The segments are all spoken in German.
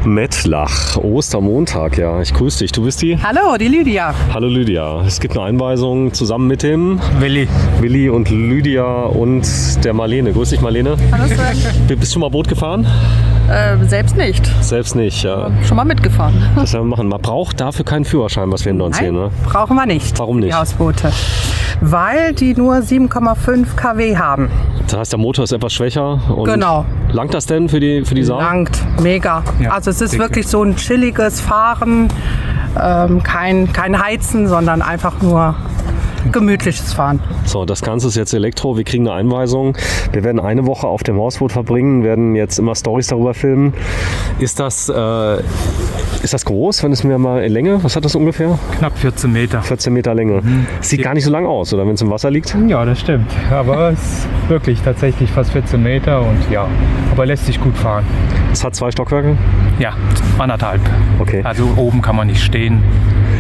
Mettlach, Ostermontag, ja. Ich grüße dich. Du bist die? Hallo, die Lydia. Hallo Lydia. Es gibt eine Einweisung zusammen mit dem Willi und Lydia und der Marlene. Grüß dich, Marlene. Hallo Sven. Bist du mal Boot gefahren? Selbst nicht. Selbst nicht, ja. Schon mal mitgefahren. Das werden wir machen. Man braucht dafür keinen Führerschein, was wir hinter uns sehen, ne? Brauchen wir nicht. Warum nicht? Die Hausboote. Weil die nur 7,5 kW haben. Das heißt, der Motor ist etwas schwächer. Und Genau. Langt das denn für die Saar? Langt. Mega. Ja, also es ist denke. wirklich so ein chilliges Fahren. Kein Heizen, sondern einfach nur gemütliches Fahren. So, das Ganze ist jetzt Elektro. Wir kriegen eine Einweisung. Wir werden eine Woche auf dem Hausboot verbringen, werden jetzt immer Storys darüber filmen. Ist das groß, wenn es mir mal in Länge? Was hat das ungefähr? knapp 14 Meter. 14 Meter Länge. Sieht gar nicht so lang aus, oder wenn es im Wasser liegt? Ja, das stimmt. Aber es ist wirklich tatsächlich fast 14 Meter und ja, aber lässt sich gut fahren. Es hat 2 Stockwerke. Ja, 1,5. Okay. Also oben kann man nicht stehen,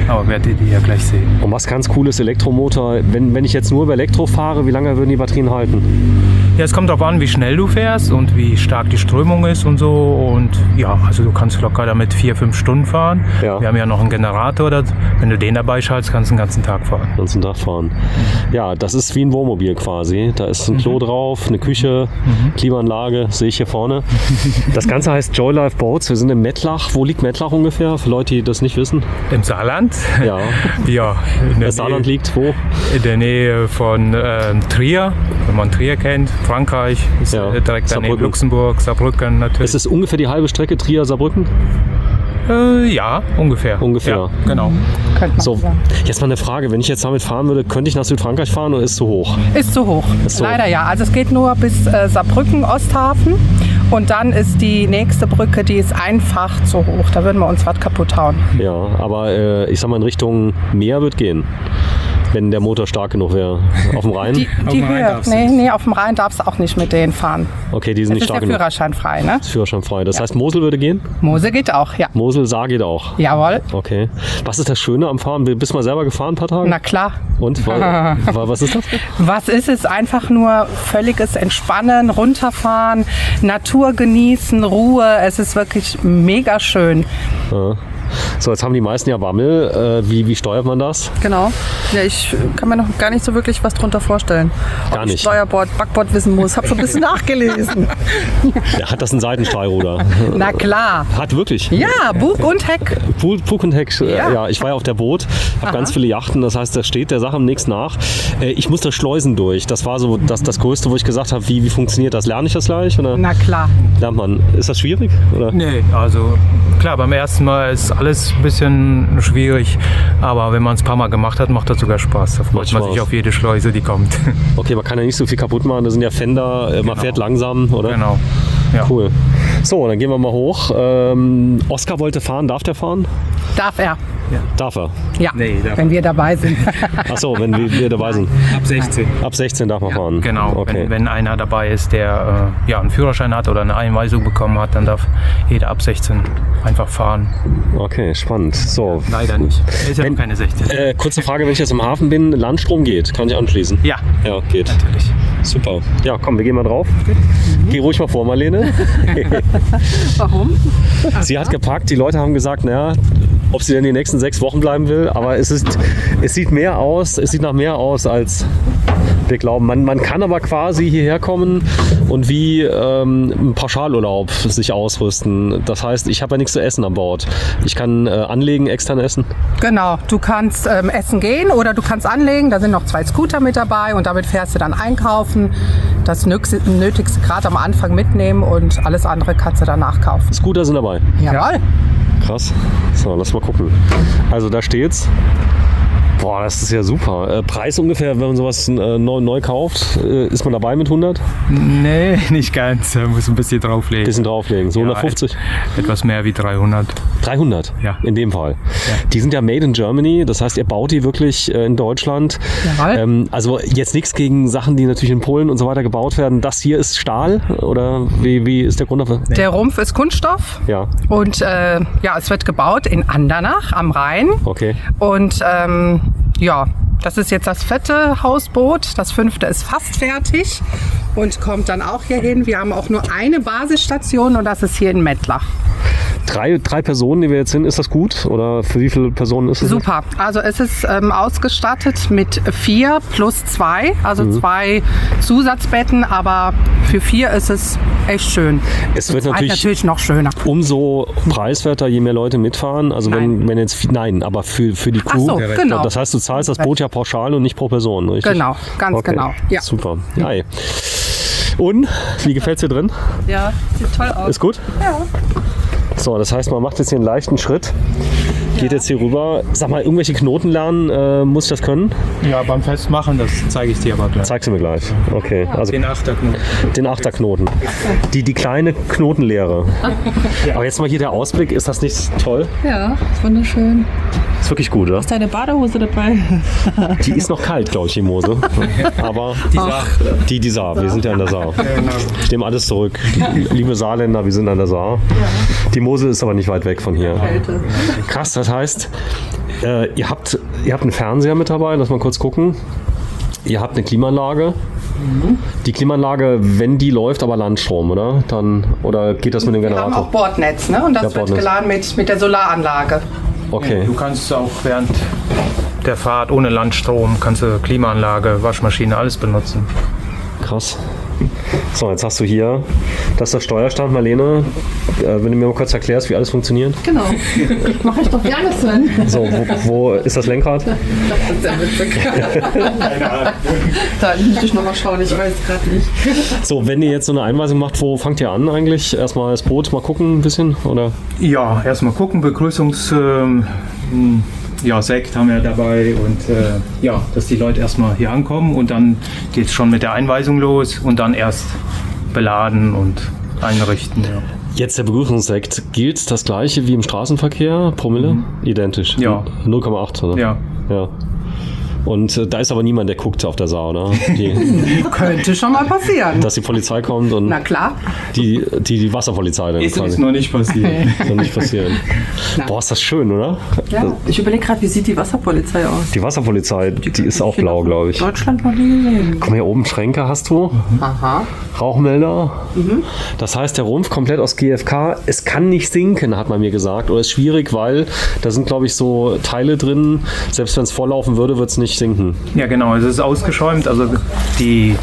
aber werdet ihr ja gleich sehen. Und was ganz cool ist, Elektromotor. Wenn ich jetzt nur über Elektro fahre, wie lange würden die Batterien halten? Ja, es kommt darauf an, wie schnell du fährst und wie stark die Strömung ist und so. Und ja, also du kannst locker damit 4-5 Stunden fahren. Ja. Wir haben ja noch einen Generator, wenn du den dabei schaltest, kannst du den ganzen Tag fahren. Ganzen Tag fahren. Ja, das ist wie ein Wohnmobil quasi. Da ist ein Klo drauf, eine Küche, Klimaanlage, sehe ich hier vorne. Das Ganze heißt Joylife Boats. Wir sind in Mettlach. Wo liegt Mettlach ungefähr? Für Leute, die das nicht wissen. Im Saarland? Ja. Ja. Das Saarland liegt wo? In der Nähe von Trier, wenn man Trier kennt, Frankreich, ist Ja, direkt daneben Saarbrücken. Luxemburg, Saarbrücken natürlich. Ist es ungefähr die halbe Strecke Trier-Saarbrücken? Ja, ungefähr. Ungefähr. Ja, genau. Könnte man So, sagen. jetzt mal eine Frage. Wenn ich jetzt damit fahren würde, könnte ich nach Südfrankreich fahren oder ist es zu hoch? Ist zu hoch. Ist zu hoch. Leider ja. Also es geht nur bis Saarbrücken, Osthafen. Und dann ist die nächste Brücke, die ist einfach zu hoch. Da würden wir uns was kaputt hauen. Ja, aber ich sag mal, in Richtung Meer wird gehen. Wenn der Motor stark genug wäre. Auf dem Rhein? Die dem Rhein Höhe. darfst du Nee, auf dem Rhein darfst du auch nicht mit denen fahren. Okay, die sind Es nicht ist ja stark genug. führerscheinfrei, ne? Ist führerscheinfrei. Das heißt, Mosel würde gehen? Mose geht auch, ja. Mosel, Saar geht auch. Jawohl. Okay. Was ist das Schöne am Fahren? Bist du mal selber gefahren ein paar Tage? Na klar. Und? Was ist das? Was ist es? Einfach nur völliges Entspannen, runterfahren, Natur genießen, Ruhe. Es ist wirklich mega schön. Ja. So, jetzt haben die meisten ja Wammel. Wie steuert man das? Genau. Ja, ich kann mir noch gar nicht so wirklich was drunter vorstellen. Gar Ob ich nicht. Steuerbord, Backbord wissen muss. Hab schon ein bisschen nachgelesen. Ja, hat das ein Seitenstrahlruder? Na klar. Hat wirklich. Ja, Bug und Heck. Bug und Heck. Ja. Ja, ich war ja auf der Boot, habe ganz viele Yachten. Das heißt, da steht der Sache nichts nach. Ich muss da Schleusen durch. Das war so das Größte, wo ich gesagt habe, wie funktioniert das? Lerne ich das gleich? Oder Na klar. lernt man? Ist das schwierig? Oder? Nee, also klar, beim ersten Mal ist alles ein bisschen schwierig, aber wenn man es ein paar Mal gemacht hat, macht das sogar Spaß. Da freut man Spaß. sich auf jede Schleuse, die kommt. Okay, man kann ja nicht so viel kaputt machen. Das sind ja Fender. Man fährt langsam, oder? Genau. Ja. Cool. So, dann gehen wir mal hoch. Oskar wollte fahren. Darf der fahren? Darf er. Darf er. Ja, Nee, darf wenn wir dabei sind. Achso, wenn wir dabei sind. Ab 16. Ab 16 darf man fahren. Genau, Okay. wenn einer dabei ist, der einen Führerschein hat oder eine Einweisung bekommen hat, dann darf jeder ab 16 einfach fahren. Okay, spannend. So. Leider nicht. Er ist ja noch keine 16. Kurze Frage, wenn ich jetzt im Hafen bin, Landstrom geht, kann ich anschließen? Ja, Ja, geht. natürlich. Super. Ja, komm, wir gehen mal drauf. Geh ruhig mal vor, Marlene. Warum? Sie hat geparkt, die Leute haben gesagt, naja, ob sie denn die nächsten 6 Wochen bleiben will, aber es sieht nach mehr aus, als wir glauben. Man kann aber quasi hierher kommen und wie einen Pauschalurlaub sich ausrüsten. Das heißt, ich habe ja nichts zu essen an Bord. Ich kann anlegen, extern essen. Genau, du kannst essen gehen oder du kannst anlegen. Da sind noch 2 Scooter mit dabei und damit fährst du dann einkaufen. Das Nötigste gerade am Anfang mitnehmen und alles andere kannst du danach kaufen. Scooter sind dabei. Jawohl. Krass. So, lass mal gucken. Also da steht's. Boah, das ist ja super. Preis ungefähr, wenn man sowas neu kauft, ist man dabei mit 100? Nee, nicht ganz. Er muss ein bisschen drauflegen. Bisschen drauflegen, so Ja, 150? Etwas mehr wie 300. 300 Ja. in dem Fall. Die sind ja made in Germany, das heißt, ihr baut die wirklich in Deutschland. Jawohl. Also jetzt nichts gegen Sachen, die natürlich in Polen und so weiter gebaut werden. Das hier ist Stahl oder wie ist der Grund dafür? Der Rumpf ist Kunststoff Ja, und ja, es wird gebaut in Andernach am Rhein. okay. Und ja, das ist jetzt das 4. Hausboot. Das 5. ist fast fertig und kommt dann auch hier hin. Wir haben auch nur eine Basisstation und das ist hier in Mettlach. drei Personen, die wir jetzt sind, ist das gut? Oder für wie viele Personen ist es? Super. Also es ist ausgestattet mit 4 plus 2, also 2 Zusatzbetten, aber für 4 ist es echt schön. Es wird natürlich noch schöner. umso preiswerter, je mehr Leute mitfahren. Also wenn jetzt, nein, aber für die Crew. Ach so, genau. Das heißt, du zahlst das Boot ja pauschal und nicht pro Person, richtig? Genau, ganz genau. Ja. Super. Ja. Und, wie gefällt es dir drin? Ja, sieht toll aus. Ist gut? Ja. So, das heißt, man macht jetzt hier einen leichten Schritt. Geht jetzt hier rüber. Sag mal, irgendwelche Knoten lernen, muss ich das können? Ja, beim Festmachen, das zeige ich dir aber gleich. Zeigst du mir gleich. Okay, also Den Achterknoten. den Achterknoten. Die kleine Knotenlehre. Aber jetzt mal hier der Ausblick, ist das nicht toll? Ja, ist wunderschön. Ist wirklich gut, oder? Ist deine Badehose dabei? Die ist noch kalt, glaube ich, die Mose. Aber die Saar, wir sind ja an der Saar. Ich nehme alles zurück. Liebe Saarländer, wir sind an der Saar. Die Mose ist aber nicht weit weg von hier. Krass, das heißt, ihr habt einen Fernseher mit dabei, lass mal kurz gucken. Ihr habt eine Klimaanlage. Die Klimaanlage, wenn die läuft, aber Landstrom, oder? Oder geht das mit dem Wir haben Generator? auch Bordnetz, ne? Und das Ja, wird Bordnetz. geladen mit der Solaranlage. Okay. Du kannst auch während der Fahrt ohne Landstrom, kannst du Klimaanlage, Waschmaschine, alles benutzen. Krass. So, jetzt hast du hier, das ist der Steuerstand, Marlene. Wenn du mir mal kurz erklärst, wie alles funktioniert. Genau. Mach ich doch gerne, Sven. So, wo ist das Lenkrad? Das ist ja witzig. Da muss ich nochmal schauen, ich weiß gerade nicht. So, wenn ihr jetzt so eine Einweisung macht, wo fangt ihr an eigentlich? Erstmal das Boot mal gucken ein bisschen, oder? Ja, erstmal gucken, Sekt haben wir dabei und dass die Leute erstmal hier ankommen und dann geht es schon mit der Einweisung los und dann erst beladen und einrichten. Ja. Jetzt der Begrüßungssekt. Gilt das gleiche wie im Straßenverkehr? Promille? Identisch? Ja. 0,8, oder? Ja. Ja. Und da ist aber niemand, der guckt auf der Saar, oder? Könnte schon mal passieren. Dass die Polizei kommt und Na klar. die Wasserpolizei dann Ist quasi. noch nicht passiert. Soll nicht passieren. Boah, ist das schön, oder? Ja, ich überlege gerade, wie sieht die Wasserpolizei aus? Die Wasserpolizei, die ist auch blau, glaube ich. Deutschland noch nie gesehen. Guck mal, hier oben Schränke hast du. Aha. Rauchmelder. Das heißt, der Rumpf komplett aus GFK. Es kann nicht sinken, hat man mir gesagt. Oder ist schwierig, weil da sind, glaube ich, so Teile drin. Selbst wenn es volllaufen würde, wird es nicht sinken. Ja, genau, es ist ausgeschäumt. Also die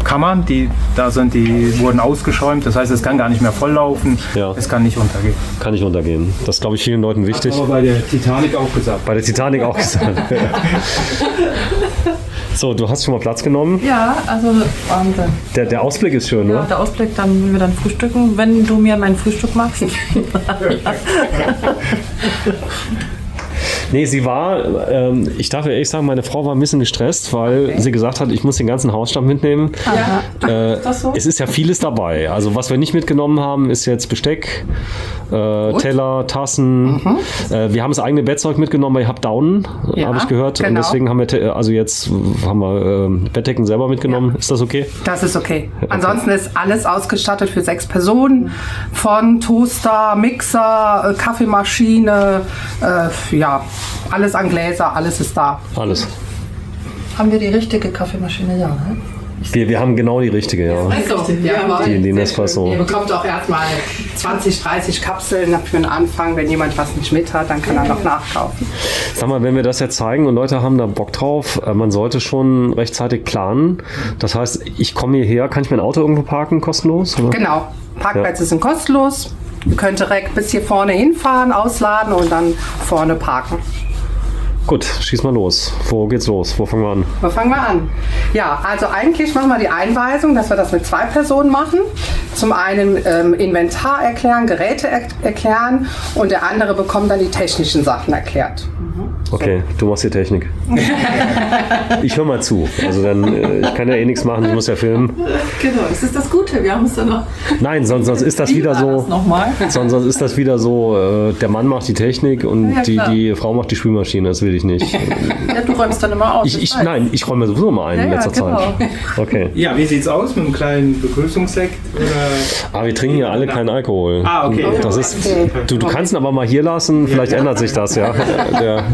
Kammern, die da sind, die wurden ausgeschäumt. Das heißt, es kann gar nicht mehr volllaufen. Ja. Es kann nicht untergehen. Kann nicht untergehen. Das ist, glaube ich, vielen Leuten wichtig. Aber bei der Titanic auch gesagt. Bei der Titanic auch gesagt. So, du hast schon mal Platz genommen. Ja, also Wahnsinn. Der Ausblick ist schön, Ja, ne? der Ausblick, dann wenn wir dann frühstücken, wenn du mir mein Frühstück machst. Nee, sie war, ich darf ehrlich sagen, meine Frau war ein bisschen gestresst, weil sie gesagt hat, ich muss den ganzen Hausstand mitnehmen. Ist das so? Es ist ja vieles dabei. Also was wir nicht mitgenommen haben, ist jetzt Besteck, Teller, Tassen. Wir haben das eigene Bettzeug mitgenommen, weil ihr habt Daunen, Ja, habe ich gehört. Und genau. deswegen haben wir, jetzt haben wir Bettdecken selber mitgenommen. Ist das okay? Das ist okay. Ansonsten ist alles ausgestattet für 6 Personen. Von Toaster, Mixer, Kaffeemaschine, alles an Gläser, alles ist da. Alles. Haben wir die richtige Kaffeemaschine? Ja, ne? Wir haben genau die richtige, ja. Also, Die Nespresso. Ihr bekommt auch erstmal 20, 30 Kapseln für den Anfang. Wenn jemand was nicht mit hat, dann kann er noch nachkaufen. Sag mal, wenn wir das jetzt zeigen und Leute haben da Bock drauf, man sollte schon rechtzeitig planen. Das heißt, ich komme hierher, kann ich mein Auto irgendwo parken, kostenlos? Oder? Genau. Parkplätze sind kostenlos. Ihr könnt direkt bis hier vorne hinfahren, ausladen und dann vorne parken. Gut, schieß mal los. Wo geht's los? Wo fangen wir an? Wo fangen wir an? Ja, also eigentlich machen wir die Einweisung, dass wir das mit 2 Personen machen. Zum einen Inventar erklären, Geräte erklären und der andere bekommt dann die technischen Sachen erklärt. Okay, du machst die Technik. Ich höre mal zu. Also dann, ich kann ja eh nichts machen, ich muss ja filmen. Genau, das ist das Gute. Wir haben es dann noch. Nein, sonst ist das wieder so. Nochmal. Sonst ist das wieder so, der Mann macht die Technik und Ja, klar. die Frau macht die Spülmaschine. Das will ich nicht. Ja, du räumst dann immer aus. Ich räume sowieso mal ein in Ja, letzter genau. Zeit. Okay. Ja, wie sieht's aus mit einem kleinen Begrüßungssekt? Oder? Aber wir trinken ja alle keinen Alkohol. Ah, okay. Das ist, du kannst ihn aber mal hier lassen, vielleicht ändert sich das, ja.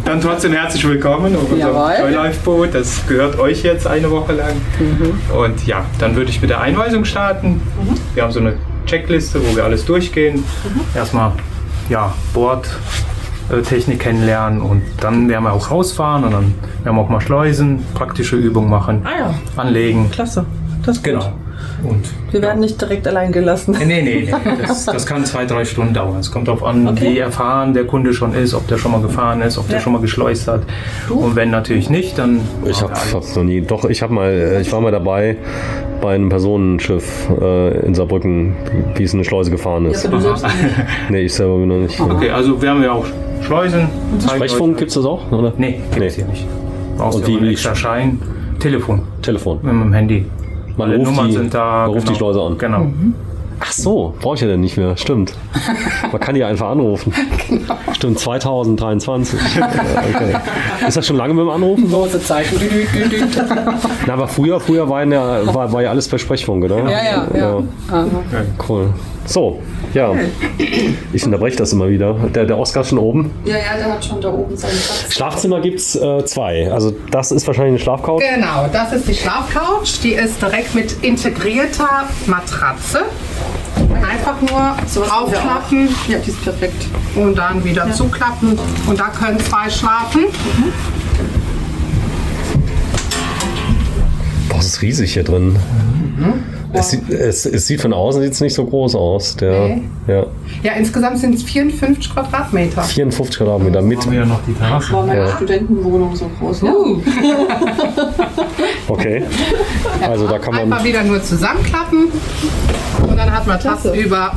Dann trotzdem herzlich willkommen auf unserem Jawohl. Joylife-Boot. Das gehört euch jetzt eine Woche lang. Und ja, dann würde ich mit der Einweisung starten. Wir haben so eine Checkliste, wo wir alles durchgehen. Erstmal Bordtechnik kennenlernen und dann werden wir auch rausfahren und dann werden wir auch mal Schleusen, praktische Übungen machen, anlegen. Klasse. Das ist gut. Genau. Und, Wir werden nicht direkt allein gelassen. Nee. Das kann 2-3 Stunden dauern. Es kommt darauf an, wie erfahren der Kunde schon ist, ob der schon mal gefahren ist, ob der schon mal geschleust hat. Und wenn natürlich nicht, dann... Ich hab's noch nie. Doch, ich war mal dabei bei einem Personenschiff in Saarbrücken, wie es eine Schleuse gefahren ist. Aber du selbst nicht. Nee, ich selber noch nicht. Okay, also wir haben ja auch Schleusen. Sprechfunk gibt's das auch? Oder? Nee, gibt's hier nicht. Brauchst Und du wie- einen extra Schein. Telefon. Telefon. Mit dem Handy. Man Alle ruft Nummern die- sind da. man ruft die Schleuse an. Genau. Ach so, brauche ich ja dann nicht mehr. Stimmt. Man kann die einfach anrufen. Stimmt, 2023. Okay. Ist das schon lange mit dem Anrufen? Große Zeichen. Na, aber früher war ja alles per Sprechfunk, oder? Ja. Cool. So, ja. Ich unterbreche das immer wieder. Der Oscar ist schon oben. Ja, der hat schon da oben seinen Platz. Schlafzimmer gibt es 2. Also das ist wahrscheinlich eine Schlafcouch. Genau, das ist die Schlafcouch. Die ist direkt mit integrierter Matratze. Einfach nur aufklappen Ja, die ist perfekt. und dann wieder zuklappen. Und da können 2 schlafen. Boah, das ist riesig hier drin. Es sieht von außen jetzt nicht so groß aus. Ja, Ja, insgesamt sind es 54 Quadratmeter. 54 Quadratmeter mit. Haben wir ja noch die Terrasse. War meine Studentenwohnung so groß. Ne? Okay. Also da kann man. Einfach wieder nur zusammenklappen und dann hat man tagsüber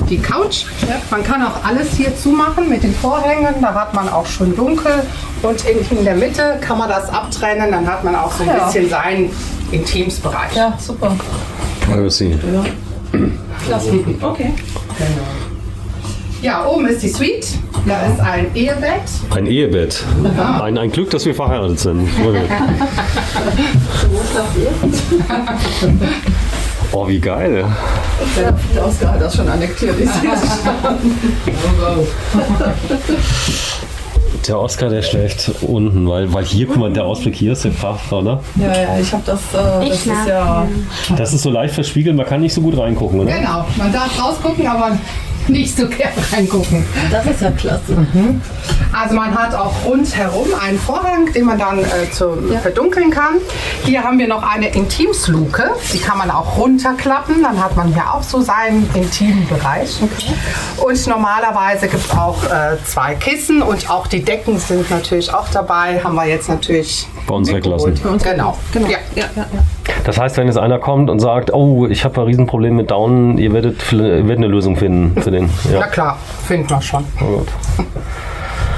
die Couch. Man kann auch alles hier zumachen mit den Vorhängen, da hat man auch schon dunkel und in der Mitte kann man das abtrennen, dann hat man auch so ein bisschen seinen Intimsbereich. Ja, super. Privacy. Klasse. Okay. Ja, oben ist die Suite, da ist ein Ehebett. Ein Ehebett. Ein Glück, dass wir verheiratet sind. Oh, wie geil. Der Oscar hat das schon annektiert. Ich sehe es. Der Oscar, der schläft unten, weil hier, guck mal, der Ausblick hier ist der Pracht, oder? Ja, ich habe das. Das ist ja. Das ist so leicht verspiegelt, man kann nicht so gut reingucken, oder? Genau, man darf rausgucken, aber nicht so gern reingucken. Das ist ja klasse. Also man hat auch rundherum einen Vorhang, den man dann verdunkeln kann. Hier haben wir noch eine Intimsluke, die kann man auch runterklappen, dann hat man hier auch so seinen intimen Bereich. Und normalerweise gibt es auch 2 Kissen und auch die Decken sind natürlich auch dabei, haben wir jetzt natürlich Bei uns weglassen. Genau. Ja. Das heißt, wenn jetzt einer kommt und sagt, oh, ich habe ein Riesenproblem mit Down, ihr werdet eine Lösung finden für den. Na Ja. klar, finden wir schon. Oh Gott.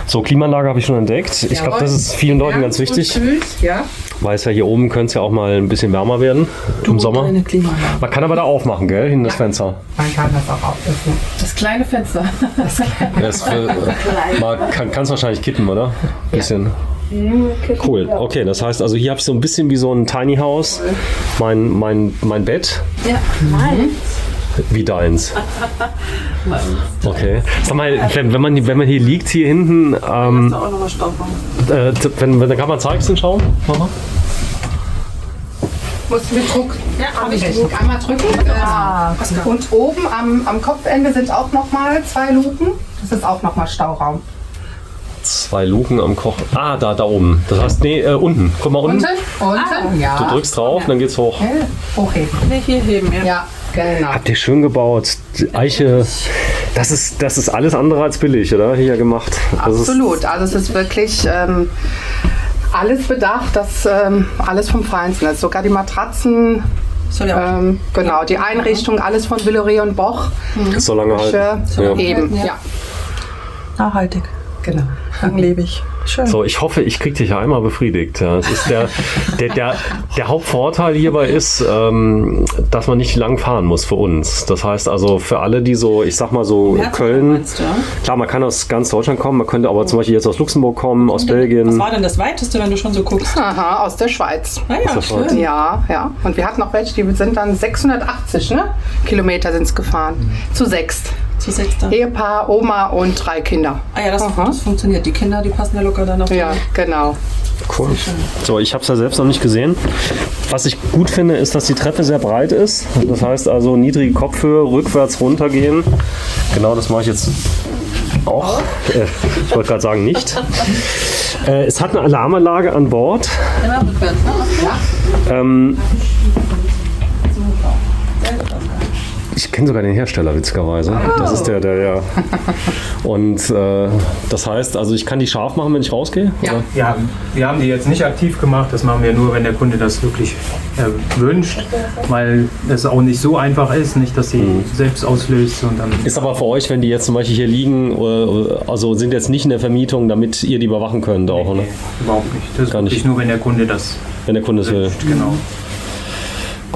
So, Klimaanlage habe ich schon entdeckt. Ich glaube, das ist vielen Leuten ganz wichtig, Ja. weil es ja hier oben könnte es ja auch mal ein bisschen wärmer werden im Sommer. Eine Klimaanlage. Man kann aber da aufmachen, gell, hinten das Fenster. Man kann das auch öffnen. Das kleine Fenster. Man kann es wahrscheinlich kippen, oder? Bisschen. Cool. Okay, das heißt, also hier habe ich so ein bisschen wie so ein Tiny House. Mein Bett. Ja. Wie deins. Okay. Sag mal, wenn man hier liegt, hier hinten, Auch nochmal Stauraum. wenn der Kamera zeigt, den schauen. Mama. Musst du mit Druck einmal drücken. Und oben am Kopfende sind auch nochmal 2 Luken. Das ist auch nochmal Stauraum. 2 Luken am Koch. Ah, da oben. Das heißt, nee, unten. Guck mal unten. Unten, ja. Du drückst drauf, dann geht's hoch. Hochheben. Nee, hier heben, ja. Ja, genau. Habt ihr schön gebaut. Die Eiche, das ist alles andere als billig, oder? Hier gemacht. Das ist, Absolut. Also es ist wirklich alles bedacht, das alles vom Feinsten. Also sogar die Matratzen, Soll ja auch. genau, die Einrichtung, alles von Villeray und Boch. das soll lange halten. Ja. Eben, Ja. ja. Nachhaltig. Genau. Langlebig. Schön. So, ich hoffe, ich kriege dich ja einmal befriedigt. Ja. Das ist der Hauptvorteil hierbei ist, dass man nicht lang fahren muss für uns. Das heißt also für alle, die so, ich sag mal so Köln, meinst du, ja? klar, man kann aus ganz Deutschland kommen, man könnte aber zum Beispiel jetzt aus Luxemburg kommen, aus Was Belgien. war denn das Weiteste, wenn du schon so guckst? Aha, aus der Schweiz. Ah ja, das war- schön. Ja, ja. Und wir hatten noch welche, die sind dann 680 Kilometer sind es gefahren. Zu 6. Zu 6 dann. Ehepaar, Oma und 3 Kinder. Ah ja, das Aha. funktioniert. Die Kinder, die passen ja locker dann auf die. Ja, genau. Cool. So, ich habe es ja selbst noch nicht gesehen. Was ich gut finde, ist, dass die Treppe sehr breit ist. Das heißt also niedrige Kopfhöhe, rückwärts runtergehen. Genau, das mache ich jetzt Auch. Ich wollte gerade sagen, nicht. Es hat eine Alarmanlage an Bord. Ich kenne sogar den Hersteller, witzigerweise. Das ist der. Und das heißt, also ich kann die scharf machen, wenn ich rausgehe? Ja. Oder? Ja, wir haben die jetzt nicht aktiv gemacht. Das machen wir nur, wenn der Kunde das wirklich wünscht, weil es auch nicht so einfach ist, nicht, dass sie selbst auslöst. Und dann Ist aber für euch, wenn die jetzt zum Beispiel hier liegen, also sind jetzt nicht in der Vermietung, damit ihr die überwachen könnt auch, oder? Nee, überhaupt nicht. Das ist Gar nicht. wirklich nur, wenn der Kunde das Wenn der Kunde es will. wünscht. Genau.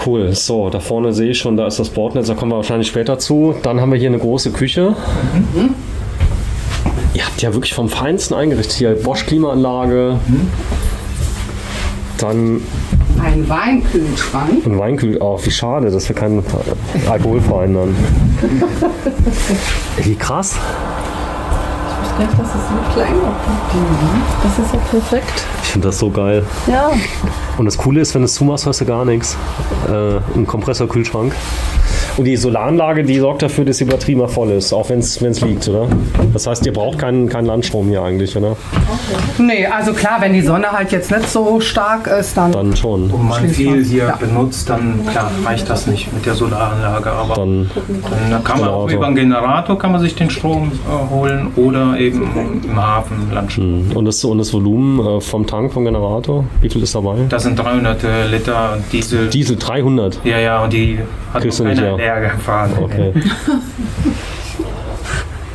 Cool, so, da vorne sehe ich schon, da ist das Bordnetz, da kommen wir wahrscheinlich später zu. Dann haben wir hier eine große Küche. Ihr habt ja wirklich vom Feinsten eingerichtet. Hier Bosch Klimaanlage. Dann Ein Weinkühlschrank. ein Weinkühl. Oh, wie schade, dass wir keinen Alkohol verhindern. Wie krass. Das ist so klein. Das ist ja perfekt. Ich finde das so geil. Ja. Und das Coole ist, wenn du es zumachst, hörst du gar nichts. Ein Kompressorkühlschrank. Und die Solaranlage, die sorgt dafür, dass die Batterie mal voll ist, auch wenn es liegt, oder? Das heißt, ihr braucht keinen Landstrom hier eigentlich, oder? Nee, also klar, wenn die Sonne halt jetzt nicht so stark ist, dann Schon. Und man Schließt viel man. hier Ja. benutzt, dann klar reicht das nicht mit der Solaranlage. Aber Dann dann kann man auch Generator. über einen Generator kann man sich den Strom holen oder eben im Hafen Landstrom. Und das Volumen vom Tank, vom Generator, wie viel ist dabei? Das sind 300 Liter Diesel. Diesel 300. Ja, und die hat Kriegst noch du nicht, keiner ja. leer gefahren. Okay.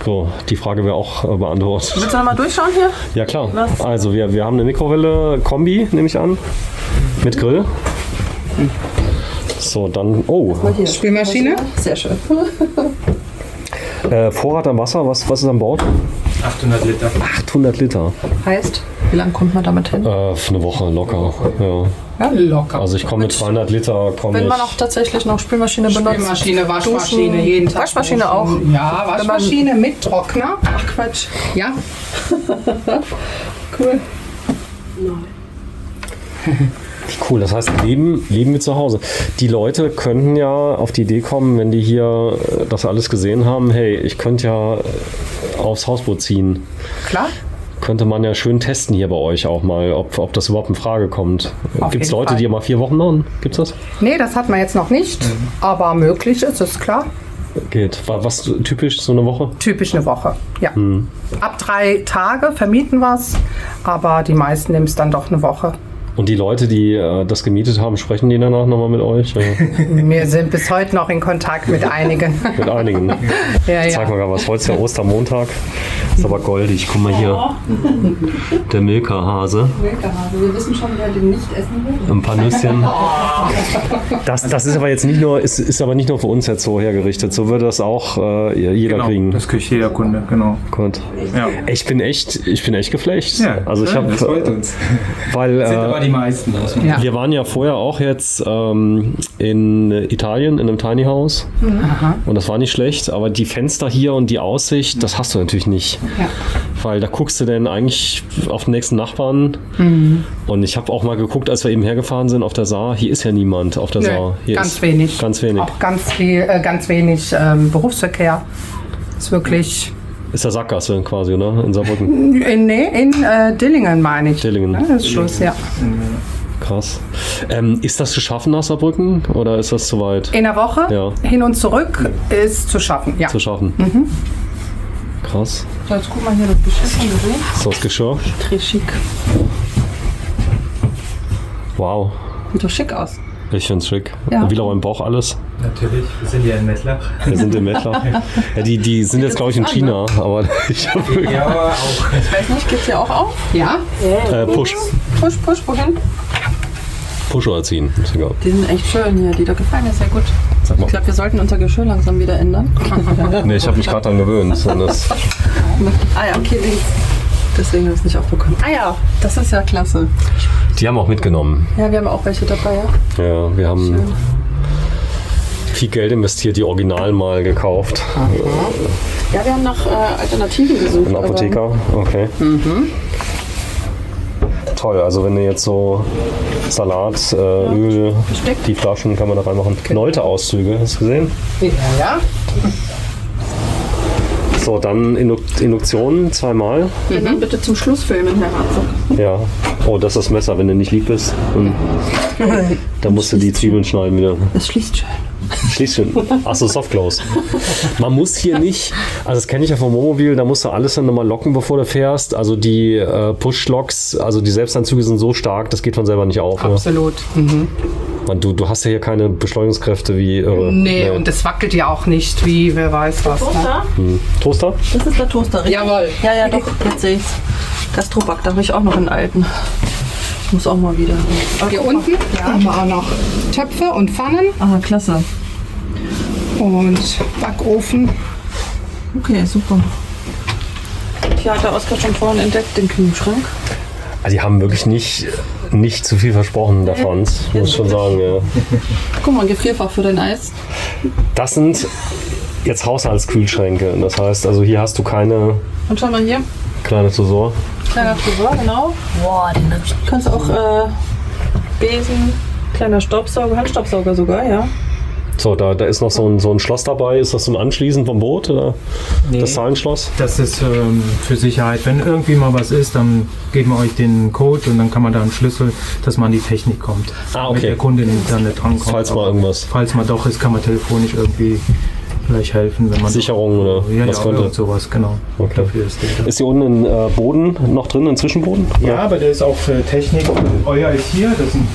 So, die Frage wäre auch beantwortet. Willst du noch mal durchschauen hier? Ja klar. Was? Also wir haben eine Mikrowelle Kombi, nehme ich an, mit Grill. So, dann, Spülmaschine. Sehr schön. Vorrat am Wasser, was ist an Bord? 800 Liter. 800 Liter. Heißt, wie lange kommt man damit hin? Für eine Woche locker. Ja. Ja, locker. Also ich komme mit 200 Liter, komme Wenn ich. man auch tatsächlich noch Spülmaschine benutzt. Spülmaschine, Waschmaschine, Duschen, jeden Tag. Waschmaschine auch. Ja, Waschmaschine mit Trockner. Ach Quatsch. Ja. Cool. Cool, das heißt, leben wir zu Hause. Die Leute könnten ja auf die Idee kommen, wenn die hier das alles gesehen haben, hey, ich könnte ja aufs Hausboot ziehen. Klar. Könnte man ja schön testen hier bei euch auch mal, ob das überhaupt in Frage kommt. Auf Gibt es jeden Leute, Fall. die mal 4 Wochen machen? Gibt's das? Nee, das hat man jetzt noch nicht. Aber möglich ist es, klar. Geht. Was typisch, so eine Woche? Typisch eine Woche, ja. Ab 3 Tage vermieten wir es, aber die meisten nehmen es dann doch eine Woche. Und die Leute, die das gemietet haben, sprechen die danach nochmal mit euch? Wir sind bis heute noch in Kontakt mit einigen. Mit einigen. Ja, Zeig mal ja. gerade was. Heute ist ja Ostermontag. Ist aber goldig. Guck mal hier. Der Milka-Hase. Wir wissen schon, wer den nicht essen will. Ein paar Nüsschen. Das ist aber jetzt nicht nur, ist aber nicht nur für uns jetzt so hergerichtet. So würde das auch jeder Genau, kriegen. das kriegt jeder Kunde, genau. Gut. Ja. Ich bin echt geflecht. Ja, Also ich habe, das freut uns. weil Sind aber die meisten. Muss man Ja. wir waren ja vorher auch jetzt in Italien in einem Tiny House und das war nicht schlecht, aber die Fenster hier und die Aussicht, das hast du natürlich nicht. Ja. Weil da guckst du dann eigentlich auf den nächsten Nachbarn. Und ich habe auch mal geguckt, als wir eben hergefahren sind auf der Saar, hier ist ja niemand auf der Nö, Saar. Hier ganz ist wenig. Ganz wenig. Auch ganz wenig Berufsverkehr. Ist wirklich Ist der Sackgasse quasi, ne? In Saarbrücken. in Dillingen, meine ich. Dillingen. Ja, das ist Schluss, ja. Krass. Ist das zu schaffen nach Saarbrücken oder ist das zu weit? In der Woche Ja. hin und zurück ist zu schaffen, ja. Zu schaffen. Krass. So, jetzt guck mal hier das Geschirr von gesehen. Ist das Geschirr? Très schick. Wow. Sieht doch schick aus. Ich find's schick. Ja. Wieder im Bauch alles. Natürlich, wir sind ja in Mettlach. Wir sind im Mettler. Ja, die sind jetzt, glaube ich, in China. Aber ich habe Ja, aber auch. Ich weiß nicht, geht's hier auch auf? Ja, Push. Push, wohin? Push oder ziehen. Ist egal. Die sind echt schön hier, die da gefallen mir sehr gut. Sag mal. Ich glaube, wir sollten unser Geschirr langsam wieder ändern. Nee, ich habe mich gerade dran gewöhnt. Und das, Ah ja, okay, links. Deswegen habe ich es nicht aufbekommen. Ah ja, das ist ja klasse. die haben auch mitgenommen. Ja, wir haben auch welche dabei, ja. Ja, wir haben Schön. viel Geld investiert, die Original mal gekauft. Ja, wir haben nach Alternativen gesucht. Ein aber- Apotheker, okay. Toll, also wenn ihr jetzt so Salat, Öl, die Flaschen kann man da reinmachen. Nolte-Auszüge, hast du gesehen? ja. So, dann Induktion zweimal. Dann bitte zum Schluss filmen, Herr Herzog. Ja. Oh, das ist das Messer, wenn du nicht lieb bist. Dann musst du die Zwiebeln schneiden wieder. Das schließt schön. Schließt schön. Achso, Softclose. Man muss hier nicht, also das kenne ich ja vom Wohnmobil, da musst du alles dann nochmal locken, bevor du fährst. Also die Push-Locks, also die Selbstanzüge sind so stark, das geht von selber nicht auf. Absolut. Mhm. Man, du hast ja hier keine Beschleunigungskräfte wie irre. Nee, und es wackelt ja auch nicht wie wer weiß was. Ne? Toaster? Toaster? Das ist der Toaster, richtig? Jawohl. Ja, doch, jetzt sehe ich's. Gastroback, da habe ich auch noch einen alten. Ich muss auch mal wieder. Hier unten haben wir auch noch Töpfe und Pfannen Ah, klasse. und Backofen. Okay, super. Hier hat der Oskar schon vorhin entdeckt, den Kühlschrank. Also die haben wirklich nicht zu viel versprochen davon, muss ich schon sagen. Ja. Guck mal, ein Gefrierfach für dein Eis. Das sind jetzt Haushaltskühlschränke. Das heißt, also hier hast du keine Und schau mal hier, kleine Tresor. kleiner Tresor, genau. Boah, den hab ich. Du kannst auch Besen, kleiner Staubsauger, Handstaubsauger sogar, ja. So, da ist noch so ein Schloss dabei. Ist das zum Anschließen vom Boot oder Nee. das Zahlenschloss? Das ist für Sicherheit. Wenn irgendwie mal was ist, dann geben wir euch den Code und dann kann man da einen Schlüssel, dass man an die Technik kommt. Ah, okay. Damit der Kunde dann nicht drankommt. Falls mal irgendwas. Falls mal doch ist, kann man telefonisch irgendwie vielleicht helfen, wenn man Sicherung oder ja, was ja, könnte? irgend sowas, genau. Okay. Dafür ist der. Ist hier unten ein Boden noch drin, ein Zwischenboden? Ja, aber der ist auch für Technik. Euer ist hier, das ist ein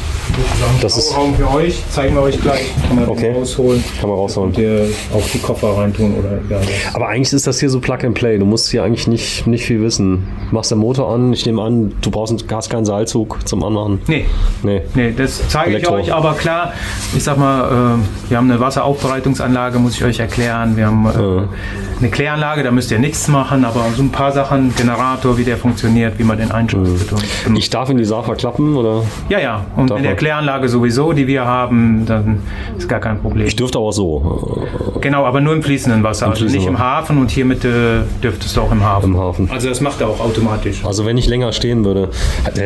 Das ist- Raum für euch. Zeigen wir euch gleich. Kann man Okay. den rausholen. Kann man rausholen. Und ihr auch die Koffer reintun oder egal was. Aber eigentlich ist das hier so Plug and Play. Du musst hier eigentlich nicht viel wissen. Machst den Motor an, ich nehme an, du hast keinen Seilzug zum Anmachen. Nee, Nee. das zeige Elektro. ich euch, aber klar, ich sag mal, wir haben eine Wasseraufbereitungsanlage, muss ich euch erklären. Wir haben eine Kläranlage, da müsst ihr nichts machen, aber so ein paar Sachen, Generator, wie der funktioniert, wie man den einschaltet. Und Ich darf in die Safa klappen oder? ja, und Darf in der man. Kläranlage sowieso, die wir haben, dann ist gar kein Problem. Ich dürfte aber so Genau, aber nur im fließenden Wasser, also nicht fließenden im Hafen und hiermit dürftest du auch im Hafen. im Hafen. Also das macht er auch automatisch. Also wenn ich länger stehen würde.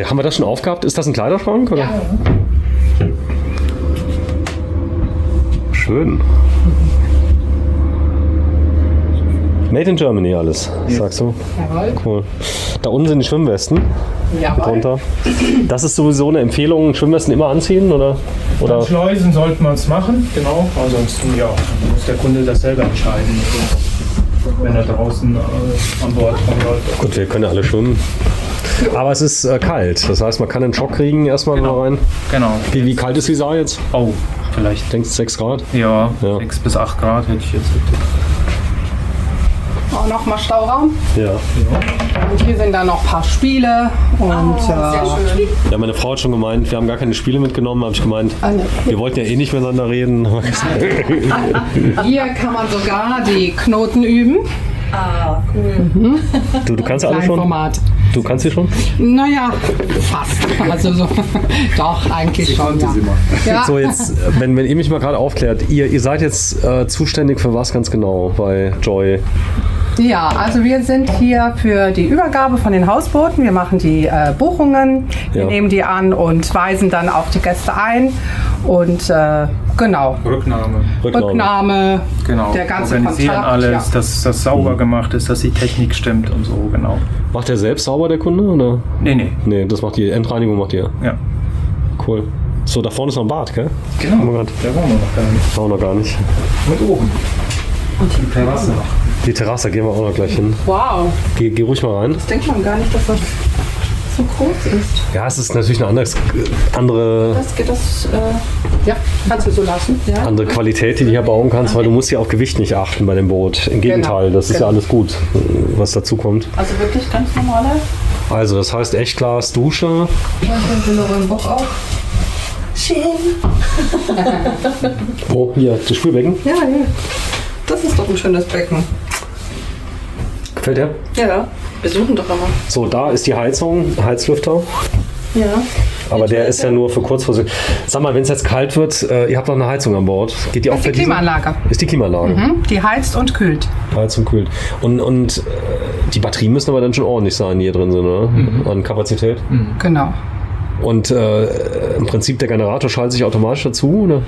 Haben wir das schon aufgehabt? Ist das ein Kleiderschrank? Oder? Ja. Schön. Made in Germany alles, sagst du? Jawohl. Cool. Da unten sind die Schwimmwesten Jawohl. drunter. Das ist sowieso eine Empfehlung, Schwimmwesten immer anziehen, oder? Schleusen sollten wir es machen, genau. Ansonsten ja, muss der Kunde das selber entscheiden, wenn er draußen an Bord rumläuft. Gut, wir können ja alle schwimmen. Aber es ist kalt. Das heißt, man kann einen Schock kriegen erstmal Genau. mal rein. Genau. Wie kalt ist die Saar jetzt? Oh, vielleicht Denkst du 6 Grad? ja, Ja. 6 bis 8 Grad hätte ich jetzt getippt. Auch nochmal Stauraum. Ja. Und hier sind dann noch ein paar Spiele. Und Ja, meine Frau hat schon gemeint, wir haben gar keine Spiele mitgenommen. Habe ich gemeint, wir wollten ja eh nicht miteinander reden. hier kann man sogar die Knoten üben. Du kannst ja alle schon? Kleinformat. Du kannst sie schon? Naja, fast. Also so. Doch, eigentlich schon. Ja. Ja. So, jetzt, wenn ihr mich mal gerade aufklärt, ihr seid jetzt zuständig für was ganz genau bei Joy? Ja, also wir sind hier für die Übergabe von den Hausbooten. Wir machen die Buchungen, wir Ja. nehmen die an und weisen dann auch die Gäste ein. Und genau, Rücknahme, Genau. der ganze Organisieren Kontakt. alles, Ja. dass das sauber gemacht ist, dass die Technik stimmt und so, genau. Macht er selbst sauber, der Kunde? Oder? Nee. Nee, das macht ihr. Endreinigung macht ihr. Ja. Cool. So, da vorne ist noch ein Bad, gell? Genau. Oh mein Gott. Da waren wir noch gar nicht. Auch noch gar nicht. Und oben. Und die Terrasse noch. Die Terrasse gehen wir auch noch gleich hin. Wow, Geh ruhig mal rein. das denkt man gar nicht, dass das so groß ist. Ja, es ist natürlich eine andere Das geht das. Ja, kannst du so lassen. Ja. andere Qualität, die du hier bauen kannst, weil du musst ja auf Gewicht nicht achten bei dem Boot. Im Gegenteil, das ist ja alles gut, was dazu kommt. Also wirklich ganz normale. Also das heißt Echtglas, Dusche. Buch auch. Schön. Oh, hier, das Spülbecken. Ja. Das ist doch ein schönes Becken. Gefällt dir? Ja, wir suchen doch immer. So, da ist die Heizung, Heizlüfter. Ja. Aber der ist ja nur für kurzfristig. Sag mal, wenn es jetzt kalt wird, ihr habt noch eine Heizung an Bord. Geht die auch Das ist bei die diesem? Klimaanlage. Ist die Klimaanlage. Die heizt und kühlt. Heizung kühlt. Und die Batterien müssen aber dann schon ordentlich sein, die hier drin sind, oder? An Kapazität. Genau. Und im Prinzip der Generator schaltet sich automatisch dazu, oder?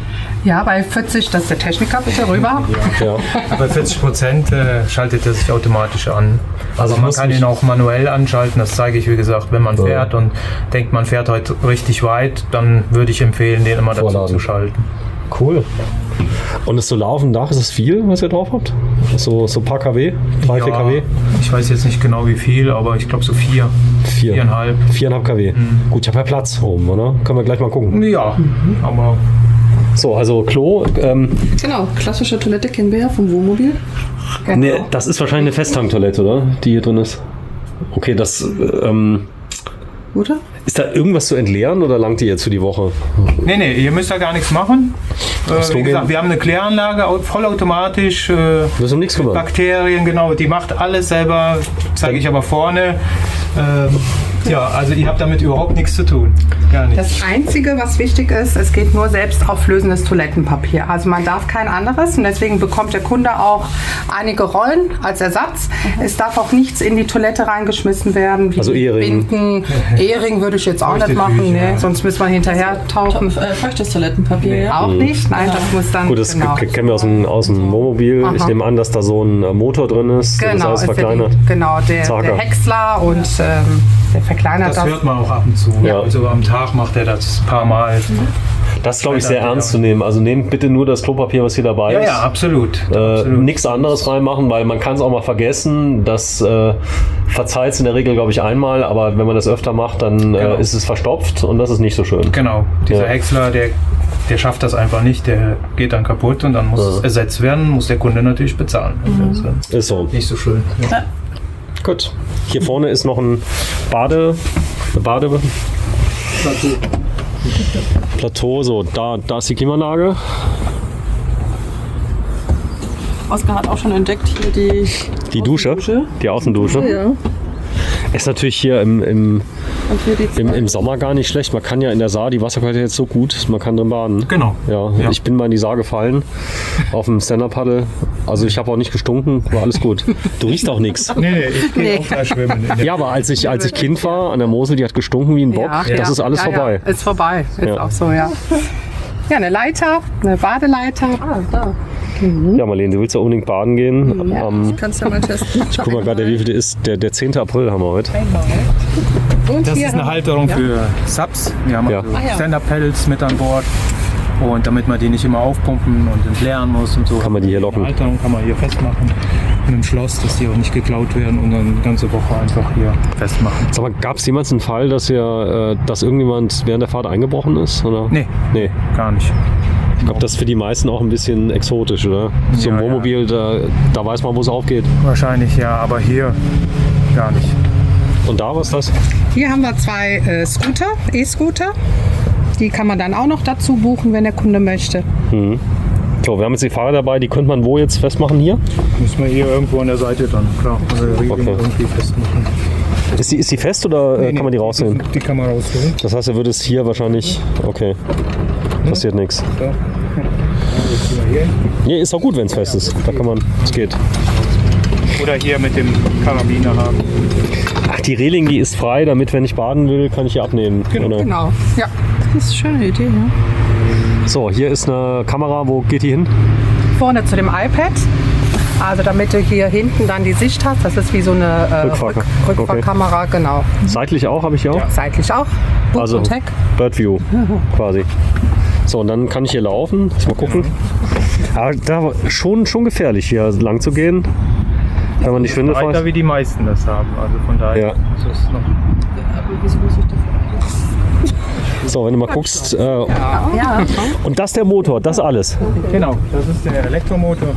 Ja, bei 40, das ist der Techniker, bitte rüber. Ja. Bei 40% schaltet er sich automatisch an. Also man muss kann nicht- ihn auch manuell anschalten, das zeige ich wie gesagt, wenn man fährt und denkt, man fährt heute richtig weit, dann würde ich empfehlen, den immer dazu Vorladen. zu schalten. Cool. Und das Solar auf dem Dach, ist das viel, was ihr drauf habt? So ein paar kW? 3, 4 kW? Ich weiß jetzt nicht genau wie viel, aber ich glaube so 4,5. 4,5 kW. Gut, ich habe ja Platz oben, oder? Können wir gleich mal gucken. Ja, aber So, also Klo. Genau, klassische Toilette kennen wir ja vom Wohnmobil. Nee, das ist wahrscheinlich eine Festtanktoilette, oder? Die hier drin ist. Okay, das. Oder? Ist da irgendwas zu entleeren oder langt die jetzt für die Woche? nee, ihr müsst da gar nichts machen. Klo Wie gesagt, gehen? wir haben eine Kläranlage, vollautomatisch. Müssen um nichts kümmern. Bakterien, genau, die macht alles selber, zeige ich aber vorne. Ja, also ihr habt damit überhaupt nichts zu tun. Gar nichts. Das Einzige, was wichtig ist, es geht nur selbstauflösendes Toilettenpapier. Also man darf kein anderes und deswegen bekommt der Kunde auch einige Rollen als Ersatz. Es darf auch nichts in die Toilette reingeschmissen werden, wie Also Ehering. Binden. Ehering würde ich jetzt auch nicht Feuchte machen, Tücher. nee, sonst müssen wir hinterher tauchen. Feuchtes Toilettenpapier, ja. Auch nicht, nein, das muss dann, Gut, das genau. kennen wir aus dem Wohnmobil. Ich Aha. nehme an, dass da so ein Motor drin ist, der das Genau, alles ist verkleinert. der Zager. Häcksler und der verkleinert Das das. hört man auch ab und zu. Ja. Also am Tag macht er das ein paar Mal. Das ist, glaube ich, sehr ernst zu nehmen. Also nehmt bitte nur das Klopapier, was hier dabei Ja, ist. ja, absolut. absolut. Nichts anderes reinmachen, weil man kann es auch mal vergessen. Das verzeiht es in der Regel, glaube ich, einmal, aber wenn man das öfter macht, dann Genau. ist es verstopft und das ist nicht so schön. Genau, dieser Ja. Häcksler, der schafft das einfach nicht, der geht dann kaputt und dann muss es ersetzt werden, muss der Kunde natürlich bezahlen. Das ist Ist so. nicht so schön. Ja. Gut. Hier vorne ist noch ein Plateau. So, da ist die Klimaanlage. Oskar hat auch schon entdeckt hier Die Dusche, die Außendusche. Ja. Ist natürlich hier im Und hier die Im Sommer gar nicht schlecht. Man kann ja in der Saar, die Wasserqualität jetzt so gut, man kann drin baden. Genau. Ja, Ja. ich bin mal in die Saar gefallen auf dem Stand-Up-Paddle. Also ich habe auch nicht gestunken, war alles gut. Du riechst auch nichts. Nee, ich gehe auch da schwimmen. Ja, aber als ich Kind war an der Mosel, die hat gestunken wie ein Bock. Das ist alles vorbei. Ja, ist vorbei. Ist Ja. auch so, ja. Ja, eine Leiter, eine Badeleiter. Ah, da. Ja, Marlene, du willst ja unbedingt baden gehen. Kannst du ja mal testen. Ich guck mal gerade, wie viel ist. Der 10. April haben wir heute. Und Das hier ist eine haben- Halterung für Subs. Wir haben Ja. also ja. Stand-Up-Pedals mit an Bord. Und damit man die nicht immer aufpumpen und entleeren muss und so. Kann man die hier locken. Die Halterung kann man hier festmachen. Mit einem Schloss, dass die auch nicht geklaut werden und dann die ganze Woche einfach hier festmachen. Sag mal, gab es jemals einen Fall, dass irgendjemand während der Fahrt eingebrochen ist? Oder? Nee, Nee. gar nicht. Ich glaube, das ist für die meisten auch ein bisschen exotisch, oder? So ein Ja, Wohnmobil, da weiß man, wo es aufgeht. Wahrscheinlich ja, aber hier gar nicht. Und da, was ist das? Hier haben wir zwei Scooter, E-Scooter. Die kann man dann auch noch dazu buchen, wenn der Kunde möchte. So, wir haben jetzt die Fahrer dabei, die könnte man wo jetzt festmachen? Hier? Müssen wir hier irgendwo an der Seite dann, klar. Also Riegel Okay. irgendwie festmachen. Ist die fest oder kann man die rausnehmen? Die kann man rausholen. Das heißt, er würde es hier wahrscheinlich. Okay. Passiert nichts. Da. Jetzt sind wir hier. Nee, ist auch gut, wenn es fest ist. Da kann man. Es geht. Oder hier mit dem Karabinerhaken. Ach, die Reling, die ist frei, damit, wenn ich baden will, kann ich hier abnehmen. Oder? Genau. Ja. Das ist eine schöne Idee, ja. So, hier ist eine Kamera. Wo geht die hin? Vorne zu dem iPad. Also damit du hier hinten dann die Sicht hast. Das ist wie so eine Rückfahr- Rückfahrkamera, genau. Seitlich auch, habe ich hier auch. Seitlich auch. Bug Also und Heck. Bird View quasi. So, und dann kann ich hier laufen. Lass mal gucken. Aber da schon gefährlich, hier lang zu gehen. Wenn man die Schwindel Weiter fährt. wie die meisten das haben. Also von daher Ja. ist es noch. Aber wieso muss ich dafür? So, wenn du mal guckst. Ja. Und das der Motor, das alles. Genau, das ist der Elektromotor.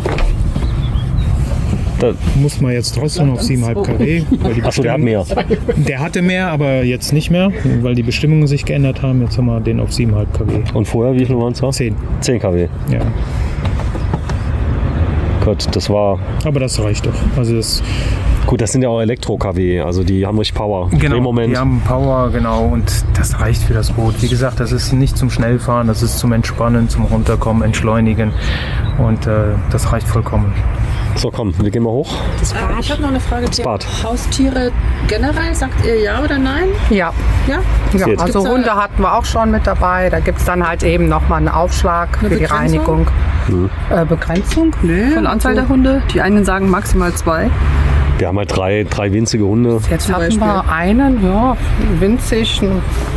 Da, Muss man jetzt trotzdem auf 7,5 kW. Weil die achso, der hat mehr. Der hatte mehr, aber jetzt nicht mehr, weil die Bestimmungen sich geändert haben. Jetzt haben wir den auf 7,5 kW. Und vorher, wie viel waren es? 10. 10 kW. Ja. Gott, das war. Aber das reicht doch. Also das Gut, das sind ja auch Elektro-KW, also die haben richtig Power. Genau, Im Moment. die haben Power, genau, und das reicht für das Boot. Wie gesagt, das ist nicht zum Schnellfahren, das ist zum Entspannen, zum Runterkommen, Entschleunigen und das reicht vollkommen. So, komm, wir gehen mal hoch. Ich habe noch eine Frage. Bad. Haustiere generell, sagt ihr ja oder nein? Ja. Ja? Ja, Geht. also Gibt's da- Hunde hatten wir auch schon mit dabei. Da gibt es dann halt eben nochmal einen Aufschlag für die Begrenzung? Reinigung. Begrenzung? Nö. Von der Anzahl der Hunde? Die einen sagen maximal 2. Wir haben halt drei winzige Hunde. Jetzt Zum hatten Beispiel. wir einen, ja, winzig,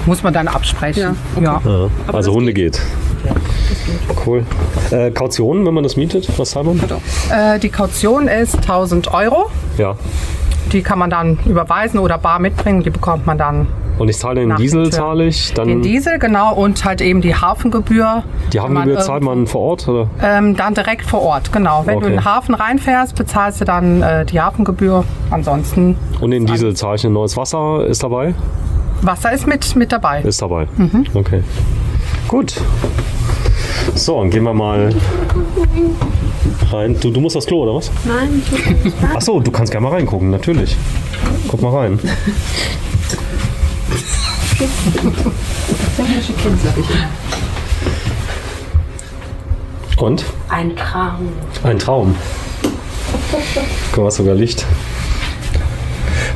muss man dann absprechen. Ja, okay. Ja. Ja, also das Hunde geht. Cool. Kaution, wenn man das mietet, was zahlt man? Die Kaution ist 1.000 €. Ja. Die kann man dann überweisen oder bar mitbringen. Die bekommt man dann Und ich zahle den Nach Diesel, der Tür. zahle ich. Dann den Diesel, genau, und halt eben die Hafengebühr. die Wenn Hafengebühr man zahlt man vor Ort? Oder? Dann direkt vor Ort, genau. Wenn Okay. du in den Hafen reinfährst, bezahlst du dann die Hafengebühr. Ansonsten Und den Diesel zahle ich. Ein neues Wasser ist dabei? Wasser ist mit dabei. Ist dabei. Okay. Gut. So, dann gehen wir mal rein. Du musst aufs Klo, oder was? Nein, Achso, du kannst gerne mal reingucken, natürlich. Guck mal rein. Und? Ein Traum. Ein Traum. Guck mal, was sogar Licht.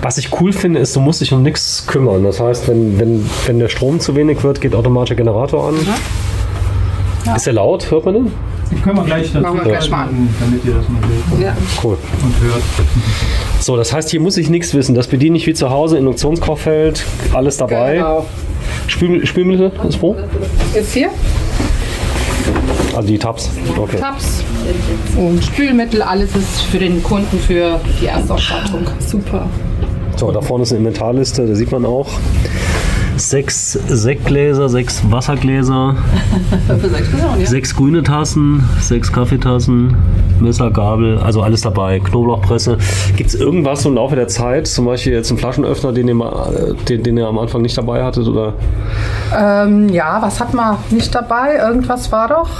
Was ich cool finde, ist, du musst dich um nichts kümmern. Das heißt, wenn der Strom zu wenig wird, geht automatisch der Generator an. Ist der laut? Hört man den? Können wir gleich dazu Machen wir gleich mal an. damit ihr das mal seht ja. Cool. und hört. So, das heißt, hier muss ich nichts wissen. Das bediene ich wie zu Hause, Induktionskochfeld, alles dabei. Genau. Spülmittel ist wo? Ist hier Also die Tabs. Okay. Tabs und Spülmittel. Alles ist für den Kunden für die Erstausstattung. Super. So, da vorne ist eine Inventarliste, da sieht man auch 6 Sektgläser, 6 Wassergläser, Für 6 Personen, ja? 6 grüne Tassen, 6 Kaffeetassen, Messer, Gabel, also alles dabei, Knoblauchpresse. Gibt es irgendwas so im Laufe der Zeit, zum Beispiel jetzt einen Flaschenöffner, den ihr am Anfang nicht dabei hattet? Oder? Ja, was hat man nicht dabei? Irgendwas war doch.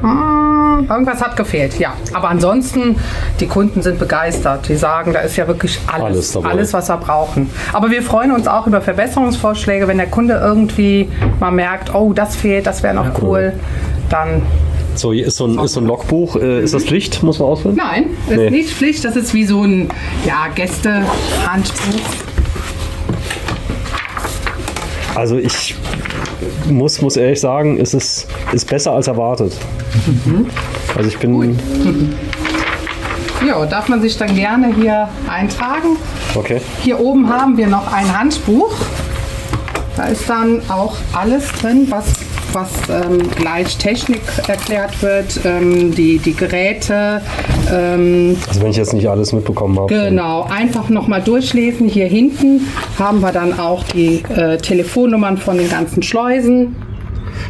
Irgendwas hat gefehlt, ja. Aber ansonsten, die Kunden sind begeistert. Die sagen, da ist ja wirklich Alles alles, dabei. alles, was wir brauchen. Aber wir freuen uns auch über Verbesserungsvorschläge. Wenn der Kunde irgendwie mal merkt, oh, das fehlt, das wäre noch cool, dann... So, hier ist so ein Logbuch. Ist das Pflicht? Muss man ausfüllen? Nein, ist Nee. nicht Pflicht. Das ist wie so ein Gästehandbuch. Also ich muss ehrlich sagen, es ist besser als erwartet. Also ich bin... Ja, darf man sich dann gerne hier eintragen. Okay. Hier oben haben wir noch ein Handbuch. Da ist dann auch alles drin, was gleich Technik erklärt wird, die Geräte. Also wenn ich jetzt nicht alles mitbekommen habe. Genau, einfach nochmal durchlesen. Hier hinten haben wir dann auch die Telefonnummern von den ganzen Schleusen.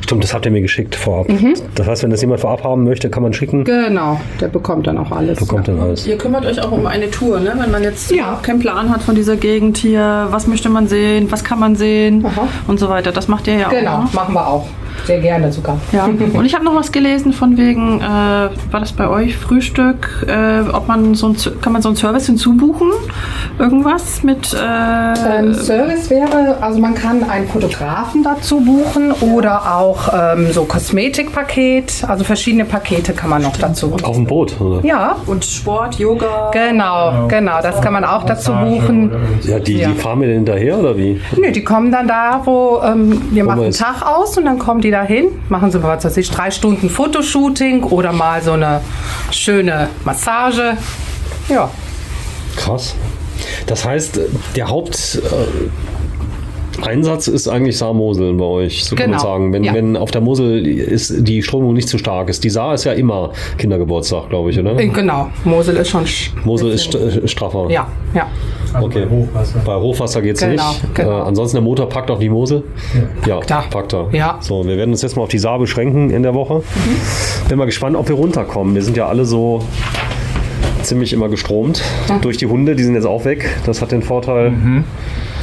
Stimmt, das habt ihr mir geschickt vorab. Das heißt, wenn das jemand vorab haben möchte, kann man schicken. Genau, der bekommt dann auch alles. Bekommt dann alles. Ihr kümmert euch auch um eine Tour, ne? Wenn man jetzt Ja. keinen Plan hat von dieser Gegend hier, was möchte man sehen, was kann man sehen Aha. und so weiter. Das macht ihr ja Genau, auch. Ne? machen wir auch. Sehr gerne sogar. Ja. Und ich habe noch was gelesen von wegen, war das bei euch Frühstück, ob man kann man so einen Service hinzubuchen? Irgendwas mit Service wäre, also man kann einen Fotografen dazu buchen oder auch so Kosmetikpaket, also verschiedene Pakete kann man noch dazu buchen. Auf dem Boot, oder? Ja, und Sport, Yoga. genau, das kann man auch dazu buchen. Ja, die fahren mir denn hinterher, oder wie? Nö, die kommen dann da, wo wir machen einen ist- Tag aus und dann kommen die dahin, machen sie, was weiß ich, 3 Stunden Fotoshooting oder mal so eine schöne Massage. Ja. Krass. Das heißt, der Haupteinsatz ist eigentlich Saar-Mosel bei euch, so kann man Genau, sagen. ja. Wenn auf der Mosel die Strömung nicht zu stark ist. Die Saar ist ja immer Kindergeburtstag, glaube ich, oder? Genau, Mosel ist schon... Mosel ist straffer. Ja, ja. Also Okay. bei Hochwasser. Bei Hochwasser geht es Genau, nicht. genau. Ansonsten der Motor packt auf die Mosel. Ja, er. packt er. Ja. So, wir werden uns jetzt mal auf die Saar beschränken in der Woche. Bin mal gespannt, ob wir runterkommen. Wir sind ja alle so ziemlich immer gestromt durch die Hunde. Die sind jetzt auch weg. Das hat den Vorteil.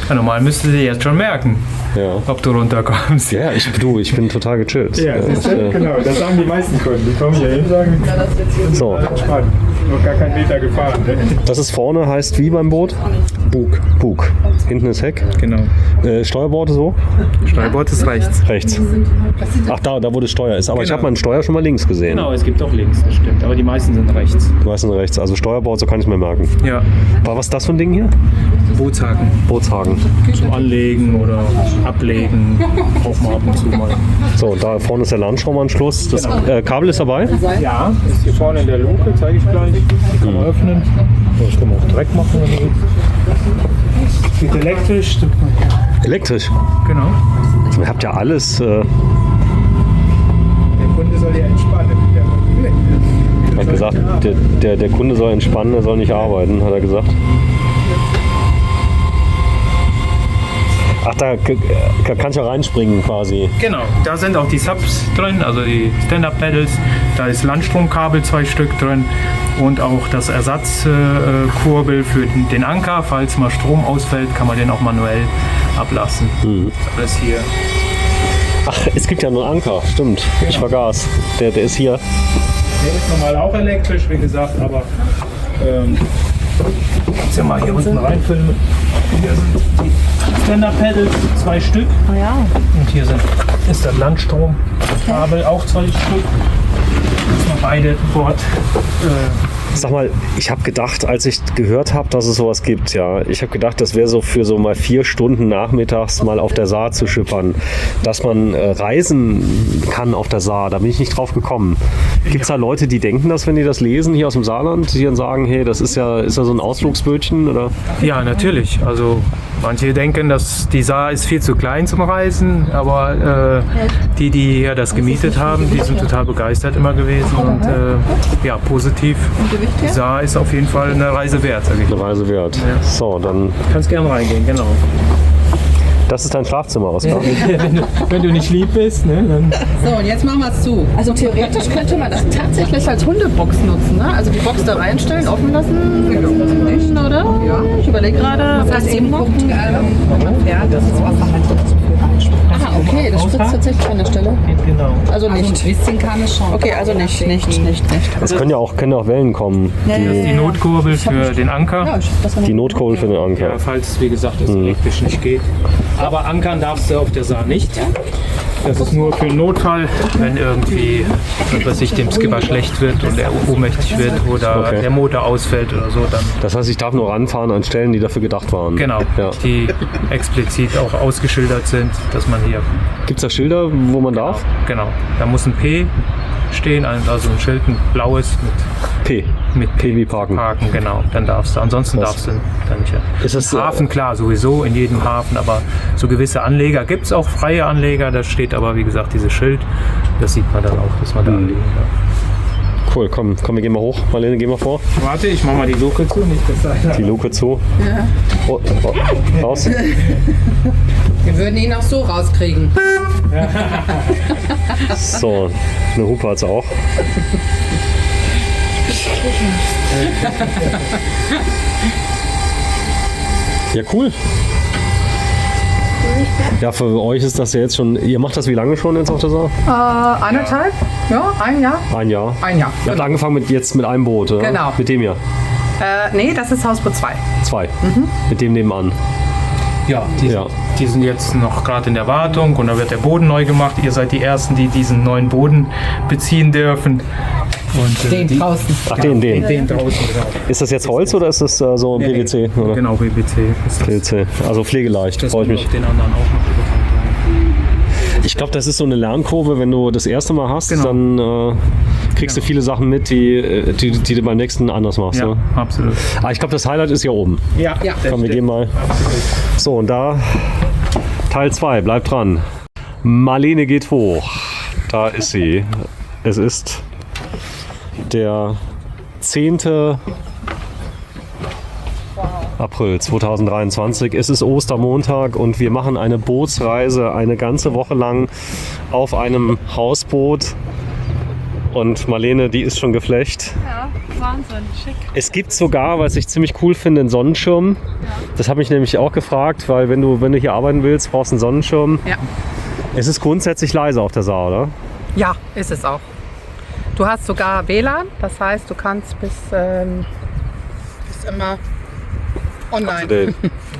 Ja, normal müsste sie jetzt schon merken, Ja. ob du runterkommst. Ja, ich bin total gechillt. Ja, siehst du? Genau, das sagen die meisten Kunden. Die kommen hier hin und sagen, So, entspannt. noch gar keinen Meter gefahren. Ne? Das ist vorne, heißt wie beim Boot? Bug. Bug. Hinten ist Heck. Genau. Steuerbord so? Steuerbord ist rechts. Rechts. Ach, da wo das Steuer ist. Aber ich Genau. habe mal ein Steuer schon mal links gesehen. Genau, es gibt auch links, das stimmt. Aber die meisten sind rechts. Die meisten rechts. Also Steuerbord, so kann ich es mir merken. Ja. Was ist das für ein Ding hier? Bootshaken. Bootshaken. Zum Anlegen oder Ablegen. Braucht man ab und zu mal. So, und da vorne ist der Landstraumanschluss. Das Kabel ist dabei? Ja, ist hier vorne in der Luke, zeige ich gleich. Die kann man öffnen. Das kann man auch direkt machen, wenn du willst. Geht elektrisch. Elektrisch. Genau. Ihr habt ja alles. Der Kunde soll ja entspannen. Er hat gesagt, der Kunde soll entspannen, er soll nicht arbeiten, hat er gesagt. Ach, da kann ich ja reinspringen quasi. Genau, da sind auch die Subs drin, also die Stand-Up-Pedals. Da ist Landstromkabel 2 Stück drin und auch das Ersatzkurbel für den Anker. Falls mal Strom ausfällt, kann man den auch manuell ablassen. Das ist alles hier. Ach, es gibt ja nur einen Anker, stimmt. Ich vergaß. Der ist hier. Der ist normal auch elektrisch, wie gesagt, aber kannst ja mal hier unten reinfilmen. Hier sind die Stand-Up-Pedals, 2 Stück. Ah ja. Und hier ist das Landstromkabel, auch 2 Stück. Jetzt mal beide Bord. Sag mal, ich habe gedacht, als ich gehört habe, dass es sowas gibt, ja, ich habe gedacht, das wäre so für so mal 4 Stunden nachmittags mal auf der Saar zu schippern, dass man reisen kann auf der Saar. Da bin ich nicht drauf gekommen. Gibt es da Leute, die denken das, wenn die das lesen hier aus dem Saarland, die dann sagen, hey, das ist ja so ein Ausflugsbötchen, oder? Ja, natürlich. Also manche denken, dass die Saar ist viel zu klein zum Reisen, aber die hier das gemietet haben, die sind total begeistert immer gewesen und ja, positiv. Die Saar ist auf jeden Fall eine Reise wert, sage ich. Eine Reise wert. Ja. So, dann. Kannst gerne reingehen, genau. Das ist dein Schlafzimmer, Oskar. Wenn du nicht lieb bist, ne, dann. So, und jetzt machen wir es zu. Also theoretisch könnte man das tatsächlich als Hundebox nutzen, ne? Also die Box da reinstellen, offen lassen, oder? Ja. Ich überlege gerade, Das heißt eben gucken, wenn man fährt, dass das Wasser halt nicht zu viel reinspritzt. Ah, okay, das spritzt tatsächlich an der Stelle. Genau. Also Also ein nicht. bisschen kann es schon. Okay, also nicht. Es können ja auch Wellen kommen. Die Notkurbel für den Anker. Ja, das war Die Notkurbel für den Anker. Ja, falls, wie gesagt, es elektrisch nicht geht. Aber ankern darfst du auf der Saar nicht. Das ist nur für einen Notfall, wenn irgendwie, was sich dem Skipper schlecht wird und er ohnmächtig wird oder Okay. der Motor ausfällt oder so, dann Das heißt, ich darf nur ranfahren an Stellen, die dafür gedacht waren. genau, Ja. die explizit auch ausgeschildert sind, dass man hier, Gibt es da Schilder, wo man darf? genau, da muss ein P stehen, also ein Schild, ein blaues P. mit P wie parken. genau, dann darfst du, ansonsten Was? darfst du dann nicht. Ist das, Im Hafen, klar, sowieso, in jedem Hafen, aber so gewisse Anleger gibt es auch freie Anleger, da steht aber, wie gesagt, dieses Schild, das sieht man dann auch, dass man da anlegen darf. Cool, komm, wir gehen mal hoch. Marlene, geh mal vor. Warte, ich mach mal die Luke zu, nicht dass Die Luke zu. Oh, raus. Wir würden ihn auch so rauskriegen. So, eine Hupe hat es auch. Ja, cool. Ja, für euch ist das ja jetzt schon. Ihr macht das wie lange schon jetzt auf der Saar? 1,5? Ja, ein Jahr. Ein Jahr. Ein Jahr. Ihr habt angefangen jetzt mit einem Boot, oder? Genau. Mit dem hier. Nee, das ist Hausboot 2. 2. Mit dem nebenan. Ja, Ja. die sind jetzt noch gerade in der Wartung und da wird der Boden neu gemacht. Ihr seid die Ersten, die diesen neuen Boden beziehen dürfen. Und, Den die- draußen. Ach, den. Den draußen, genau. Ist das jetzt Holz oder ist das so Nee, PVC? Oder? Genau, BBC. Ist das, PVC. Also pflegeleicht, das freue ich kommt mich. auf den anderen auch noch übertragen. Ich glaube, das ist so eine Lernkurve, wenn du das erste Mal hast, Genau. dann kriegst du viele Sachen mit, die du beim nächsten anders machst. Ja, Ne? absolut. Aber ich glaube, das Highlight ist hier oben. Ja, Komm, wir gehen mal. So, und da Teil 2, bleibt dran. Marlene geht hoch. Da ist sie. Es ist der 10. April 2023. Es ist Ostermontag und wir machen eine Bootsreise eine ganze Woche lang auf einem Hausboot. Und Marlene, die ist schon geflecht. Ja, Wahnsinn, schick. Es gibt sogar, was ich ziemlich cool finde, einen Sonnenschirm. Das habe ich nämlich auch gefragt, weil wenn du hier arbeiten willst, brauchst du einen Sonnenschirm. Ja. Es ist grundsätzlich leise auf der Saar, oder? Ja, ist es auch. Du hast sogar WLAN, das heißt, du kannst bis immer online.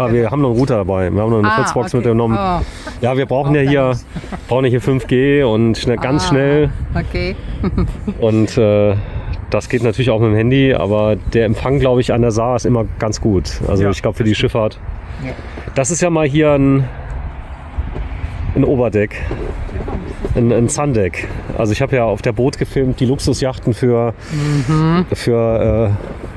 Wir haben noch einen Router dabei. Wir haben noch eine Fritzbox okay. mitgenommen. Oh. Ja, wir brauchen ja hier 5G und ganz schnell. Okay. Und das geht natürlich auch mit dem Handy, aber der Empfang, glaube ich, an der Saar ist immer ganz gut. Also Ja, ich glaube für die Schifffahrt. Ja. Das ist ja mal hier ein Oberdeck. Ein Sundeck. Also ich habe ja auf der Boot gefilmt, die Luxusjachten für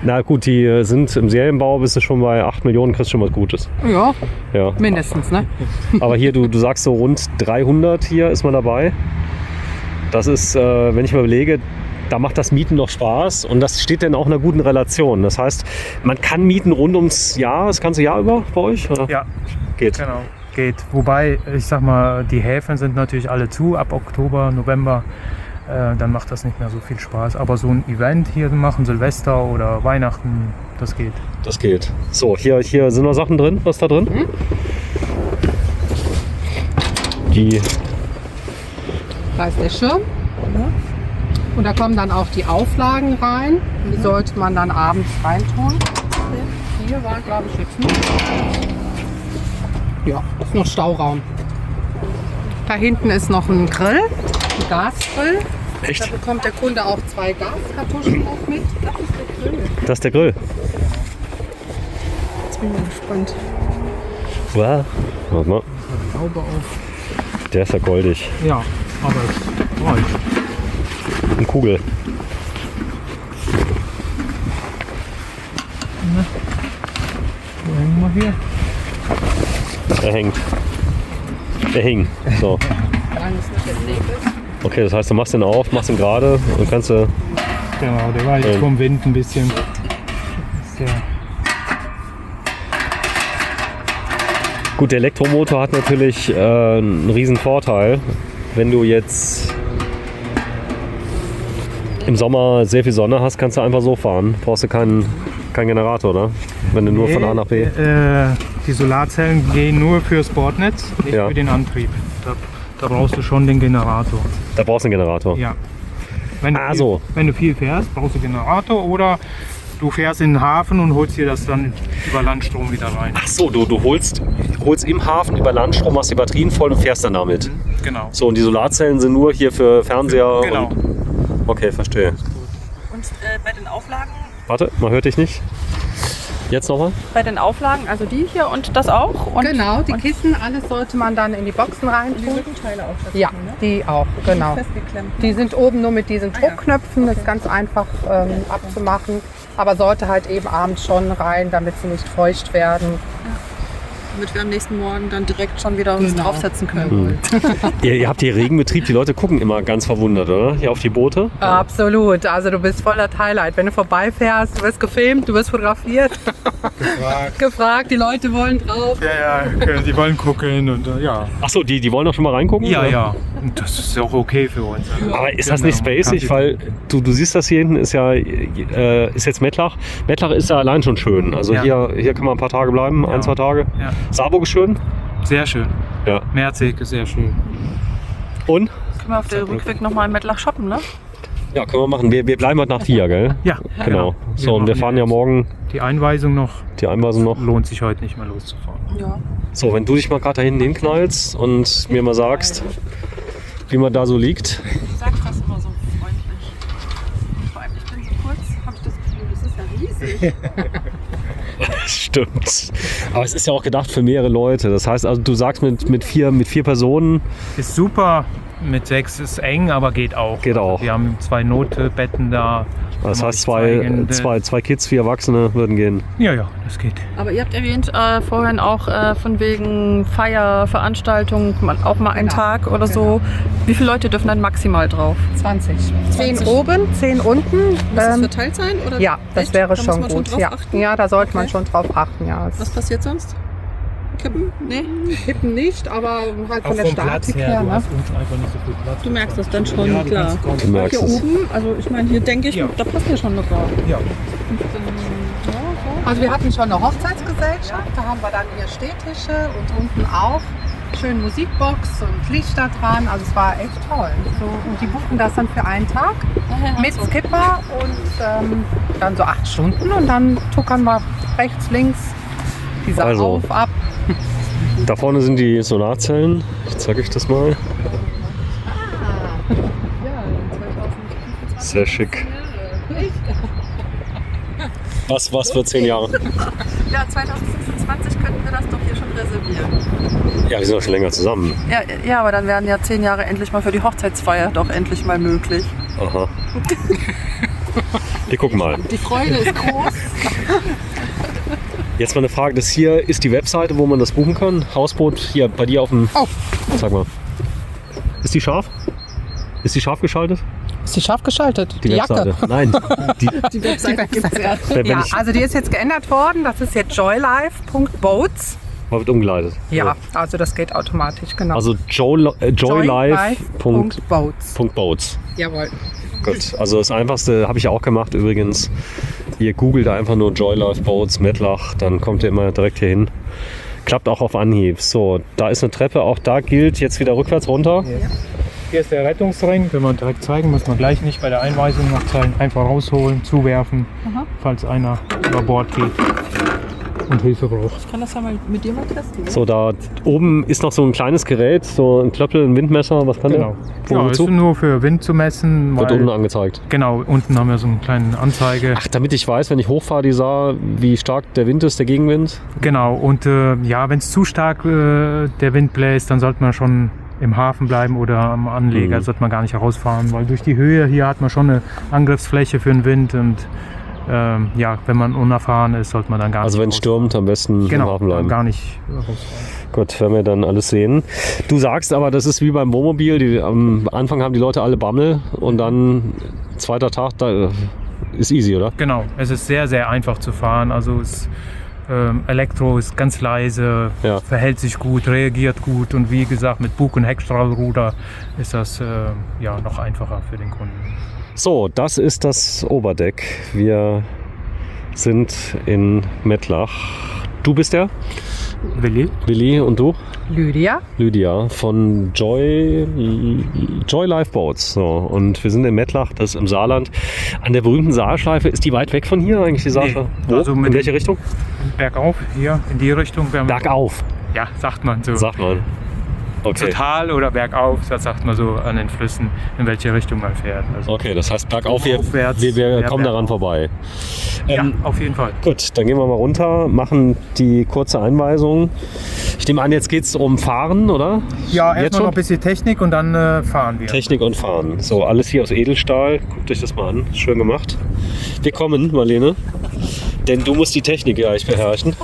na gut, die sind im Serienbau, bist du schon bei 8 Millionen, kriegst schon was Gutes. Ja, Ja. mindestens, ne? Aber hier, du sagst so rund 300 hier ist man dabei. Das ist, wenn ich mal überlege, da macht das Mieten noch Spaß und das steht dann auch in einer guten Relation. Das heißt, man kann mieten rund ums Jahr, das ganze Jahr über bei euch? Oder? Ja, Geht. genau. Geht. Wobei, ich sag mal, die Häfen sind natürlich alle zu ab Oktober, November. Dann macht das nicht mehr so viel Spaß. Aber so ein Event hier machen, Silvester oder Weihnachten, das geht. Das geht. So, hier sind noch Sachen drin. Was ist da drin? Die. Da ist der Schirm. Und da kommen dann auch die Auflagen rein. Die sollte man dann abends reintun. Hier war, glaube ich, jetzt nicht. Ja, ist noch Stauraum. Da hinten ist noch ein Grill, ein Gasgrill. Echt? Da bekommt der Kunde auch 2 Gaskartuschen noch mit. Das ist der Grill. Das ist der Grill. Jetzt bin ich mal gespannt. Wow. Warte mal. Haube auf. Der ist ja goldig. Ja, aber es rollt. Eine Kugel. Wo hängen wir hier? Er hängt. Er hing. So. Solange es nicht entledigt ist. Okay, das heißt, du machst den auf, machst ihn gerade und kannst du. Genau, der war jetzt vom Wind ein bisschen. Ist der Gut, der Elektromotor hat natürlich einen riesen Vorteil. Wenn du jetzt im Sommer sehr viel Sonne hast, kannst du einfach so fahren. Brauchst du keinen Generator, oder? Wenn du nur von A nach B. Die Solarzellen gehen nur fürs Bordnetz, nicht Ja. für den Antrieb. Da brauchst du schon den Generator. Da brauchst du einen Generator. Ja. Wenn du, Ah, viel, so. wenn du viel fährst, brauchst du Generator oder du fährst in den Hafen und holst dir das dann über Landstrom wieder rein. Ach so, du holst im Hafen über Landstrom, machst die Batterien voll und fährst dann damit. Genau. So, und die Solarzellen sind nur hier für Fernseher. Genau. Und, okay, verstehe. Und bei den Auflagen? Warte, man hört dich nicht. Jetzt nochmal? Bei den Auflagen, also die hier und das auch? Und Genau, die Kissen, alles sollte man dann in die Boxen reintun. die Rückenteile auch dazu, Ja, ne? die auch, genau. Festgeklemmt. Die sind oben nur mit diesen Druckknöpfen, das ist ganz einfach abzumachen. Aber sollte halt eben abends schon rein, damit sie nicht feucht werden. Damit wir am nächsten Morgen dann direkt schon wieder uns Genau. draufsetzen können. Ihr habt hier Regenbetrieb, die Leute gucken immer ganz verwundert, oder? Hier auf die Boote. Absolut, also du bist voller Highlight. Wenn du vorbeifährst, du wirst gefilmt, du wirst fotografiert, gefragt, die Leute wollen drauf. Ja, die wollen gucken und ja. Achso, die wollen doch schon mal reingucken? Ja, oder? ja. Und das ist auch okay für uns. Aber ist das nicht Genau. spacig? Weil du siehst das hier hinten, ist ja ist jetzt Mettlach. Mettlach ist ja allein schon schön. Also Ja. hier kann man ein paar Tage bleiben, Ja. 1-2 Tage. Ja. Saarburg ist schön. Sehr schön. Ja. Merzig ist sehr schön. Und? Können wir auf der Rückweg nochmal in Mettlach shoppen, ne? Ja, können wir machen. Wir bleiben heute Nacht hier, gell? Ja, Genau. So, und wir machen fahren ja jetzt morgen die Einweisung noch. die Einweisung noch. Lohnt sich heute nicht mehr loszufahren. Ja. So, wenn du dich mal gerade da hinten hinknallst und mir mal sagst, wie man da so liegt. Du sagst das immer so freundlich. Vor allem, ich bin so kurz, habe ich das Gefühl, das ist ja riesig. Stimmt. Aber es ist ja auch gedacht für mehrere Leute. Das heißt, also du sagst mit vier Personen. Ist super. Mit 6 ist eng, aber geht auch. Geht auch. Wir haben 2 Notbetten da. Das Kann man heißt, sich zeigen. zwei Kids, 4 Erwachsene würden gehen. Ja, das geht. Aber ihr habt erwähnt vorhin auch von wegen Feier, Veranstaltung, auch mal einen Tag oder so. Wie viele Leute dürfen dann maximal drauf? 20. 10 20. oben, 10 unten. Muss das verteilt sein? Oder Ja, das echt? wäre Da muss schon man gut. drauf Ja. achten? Ja, da sollte man Okay. schon drauf achten. Ja. Was passiert sonst? Kippen? Nee? Kippen nicht, aber halt von der Statik her. du Ne? hast uns einfach nicht so viel Platz. Du merkst das dann schon, Ja, du klar. kannst kaum- Du merkst Hier es. oben, also ich meine, hier denke ich, Ja. da passt ja schon locker. Ja. Also wir hatten schon eine Hochzeitsgesellschaft, da haben wir dann hier Stehtische und unten auch. schön Musikbox und Lichter dran. Also es war echt toll. So, und die buchen das dann für einen Tag mit Skipper und dann so 8 Stunden und dann tuckern wir rechts, links diese Also. auf, ab. Da vorne sind die Solarzellen. Ich zeige euch das mal. Sehr schick. Was für 10 Jahre? Ja, 2025 könnten wir das doch hier schon reservieren. Ja, wir sind doch schon länger zusammen. Ja, aber dann wären ja 10 Jahre endlich mal für die Hochzeitsfeier doch endlich mal möglich. Aha. Wir gucken mal. Die Freude ist groß. Jetzt mal eine Frage. Das hier ist die Webseite, wo man das buchen kann. Hausboot hier bei dir auf dem... Oh. Sag mal. Ist die scharf? Ist die scharf geschaltet? Ist die scharf geschaltet? Die Webseite. Jacke. Nein. Die Webseite gibt's ja. Wenn Ja, ich, also die ist jetzt geändert worden. Das ist jetzt joylife.boats. wird umgeleitet. Ja, also das geht automatisch, genau. Also joylife.boats. Joylife.boats. Jawohl. Gut, also das Einfachste habe ich auch gemacht übrigens. Ihr googelt einfach nur Joylife Boats Mettlach, dann kommt ihr immer direkt hier hin. Klappt auch auf Anhieb. So, da ist eine Treppe, auch da gilt jetzt wieder rückwärts runter. Hier ist der Rettungsring. Wenn wir direkt zeigen, muss man gleich nicht bei der Einweisung noch zeigen. Einfach rausholen, zuwerfen, falls einer über Bord geht und Hilfe braucht. Ich kann das ja mal mit dir mal testen. So, da oben ist noch so ein kleines Gerät, so ein Klöppel, ein Windmesser, was kann Genau. der? Ja, ist Wozu? nur für Wind zu messen. Wird weil- unten angezeigt. Genau, unten haben wir so eine kleine Anzeige. Ach, damit ich weiß, wenn ich hochfahre, die Saar, wie stark der Wind ist, der Gegenwind. Genau, und ja, wenn es zu stark der Wind bläst, dann sollte man schon im Hafen bleiben oder am Anleger, sollte man gar nicht herausfahren, weil durch die Höhe hier hat man schon eine Angriffsfläche für den Wind und ja, wenn man unerfahren ist, sollte man dann gar Also nicht wenn es stürmt, am besten im Hafen bleiben. gar nicht rausfahren. Gut, werden wir dann alles sehen. Du sagst aber, das ist wie beim Wohnmobil. Am Anfang haben die Leute alle Bammel und dann zweiter Tag, da ist easy, oder? Genau, es ist sehr, sehr einfach zu fahren. Also es, Elektro ist ganz leise, Ja. verhält sich gut, reagiert gut und wie gesagt, mit Bug- und Heckstrahlruder ist das ja noch einfacher für den Kunden. So, das ist das Oberdeck. Wir sind in Mettlach. Du bist der? Willi und du? Lydia. Lydia von Joylife Boats. So, und wir sind in Mettlach, das ist im Saarland. An der berühmten Saarschleife. Ist die weit weg von hier eigentlich, die Saarschleife? Nee, also in mit welche Richtung? Bergauf, hier in die Richtung. Bergauf, Ja, sagt man so. sagt man. Okay. Total oder bergauf, das sagt man so an den Flüssen, in welche Richtung man fährt. Also, Okay, das heißt bergauf, wir Aufwärts, wir ja, kommen daran bergauf. vorbei. ja, auf jeden Fall. Gut, dann gehen wir mal runter, machen die kurze Einweisung. Ich nehme an, jetzt geht es um Fahren, oder? Ja, Jetzt erstmal schon? noch ein bisschen Technik und dann fahren wir. Technik und Fahren. So, alles hier aus Edelstahl. Guckt euch das mal an. Schön gemacht. Wir kommen, Marlene. Denn du musst die Technik gleich beherrschen.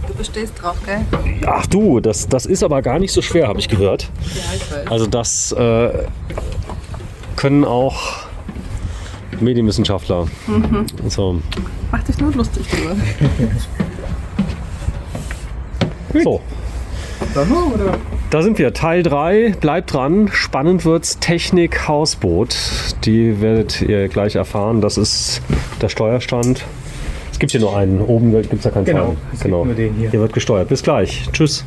Du bestehst drauf, gell? Ach du, das ist aber gar nicht so schwer, habe ich gehört. Ja, ich weiß. Also das können auch Medienwissenschaftler. So. Mach dich nur lustig drüber. So. Da sind wir, Teil 3, bleibt dran, spannend wird's, Technik Hausboot, die werdet ihr gleich erfahren, das ist der Steuerstand. Es gibt hier nur einen, oben gibt es ja keinen Genau, Fahren. es gibt nur den hier. Hier wird gesteuert, bis gleich, tschüss.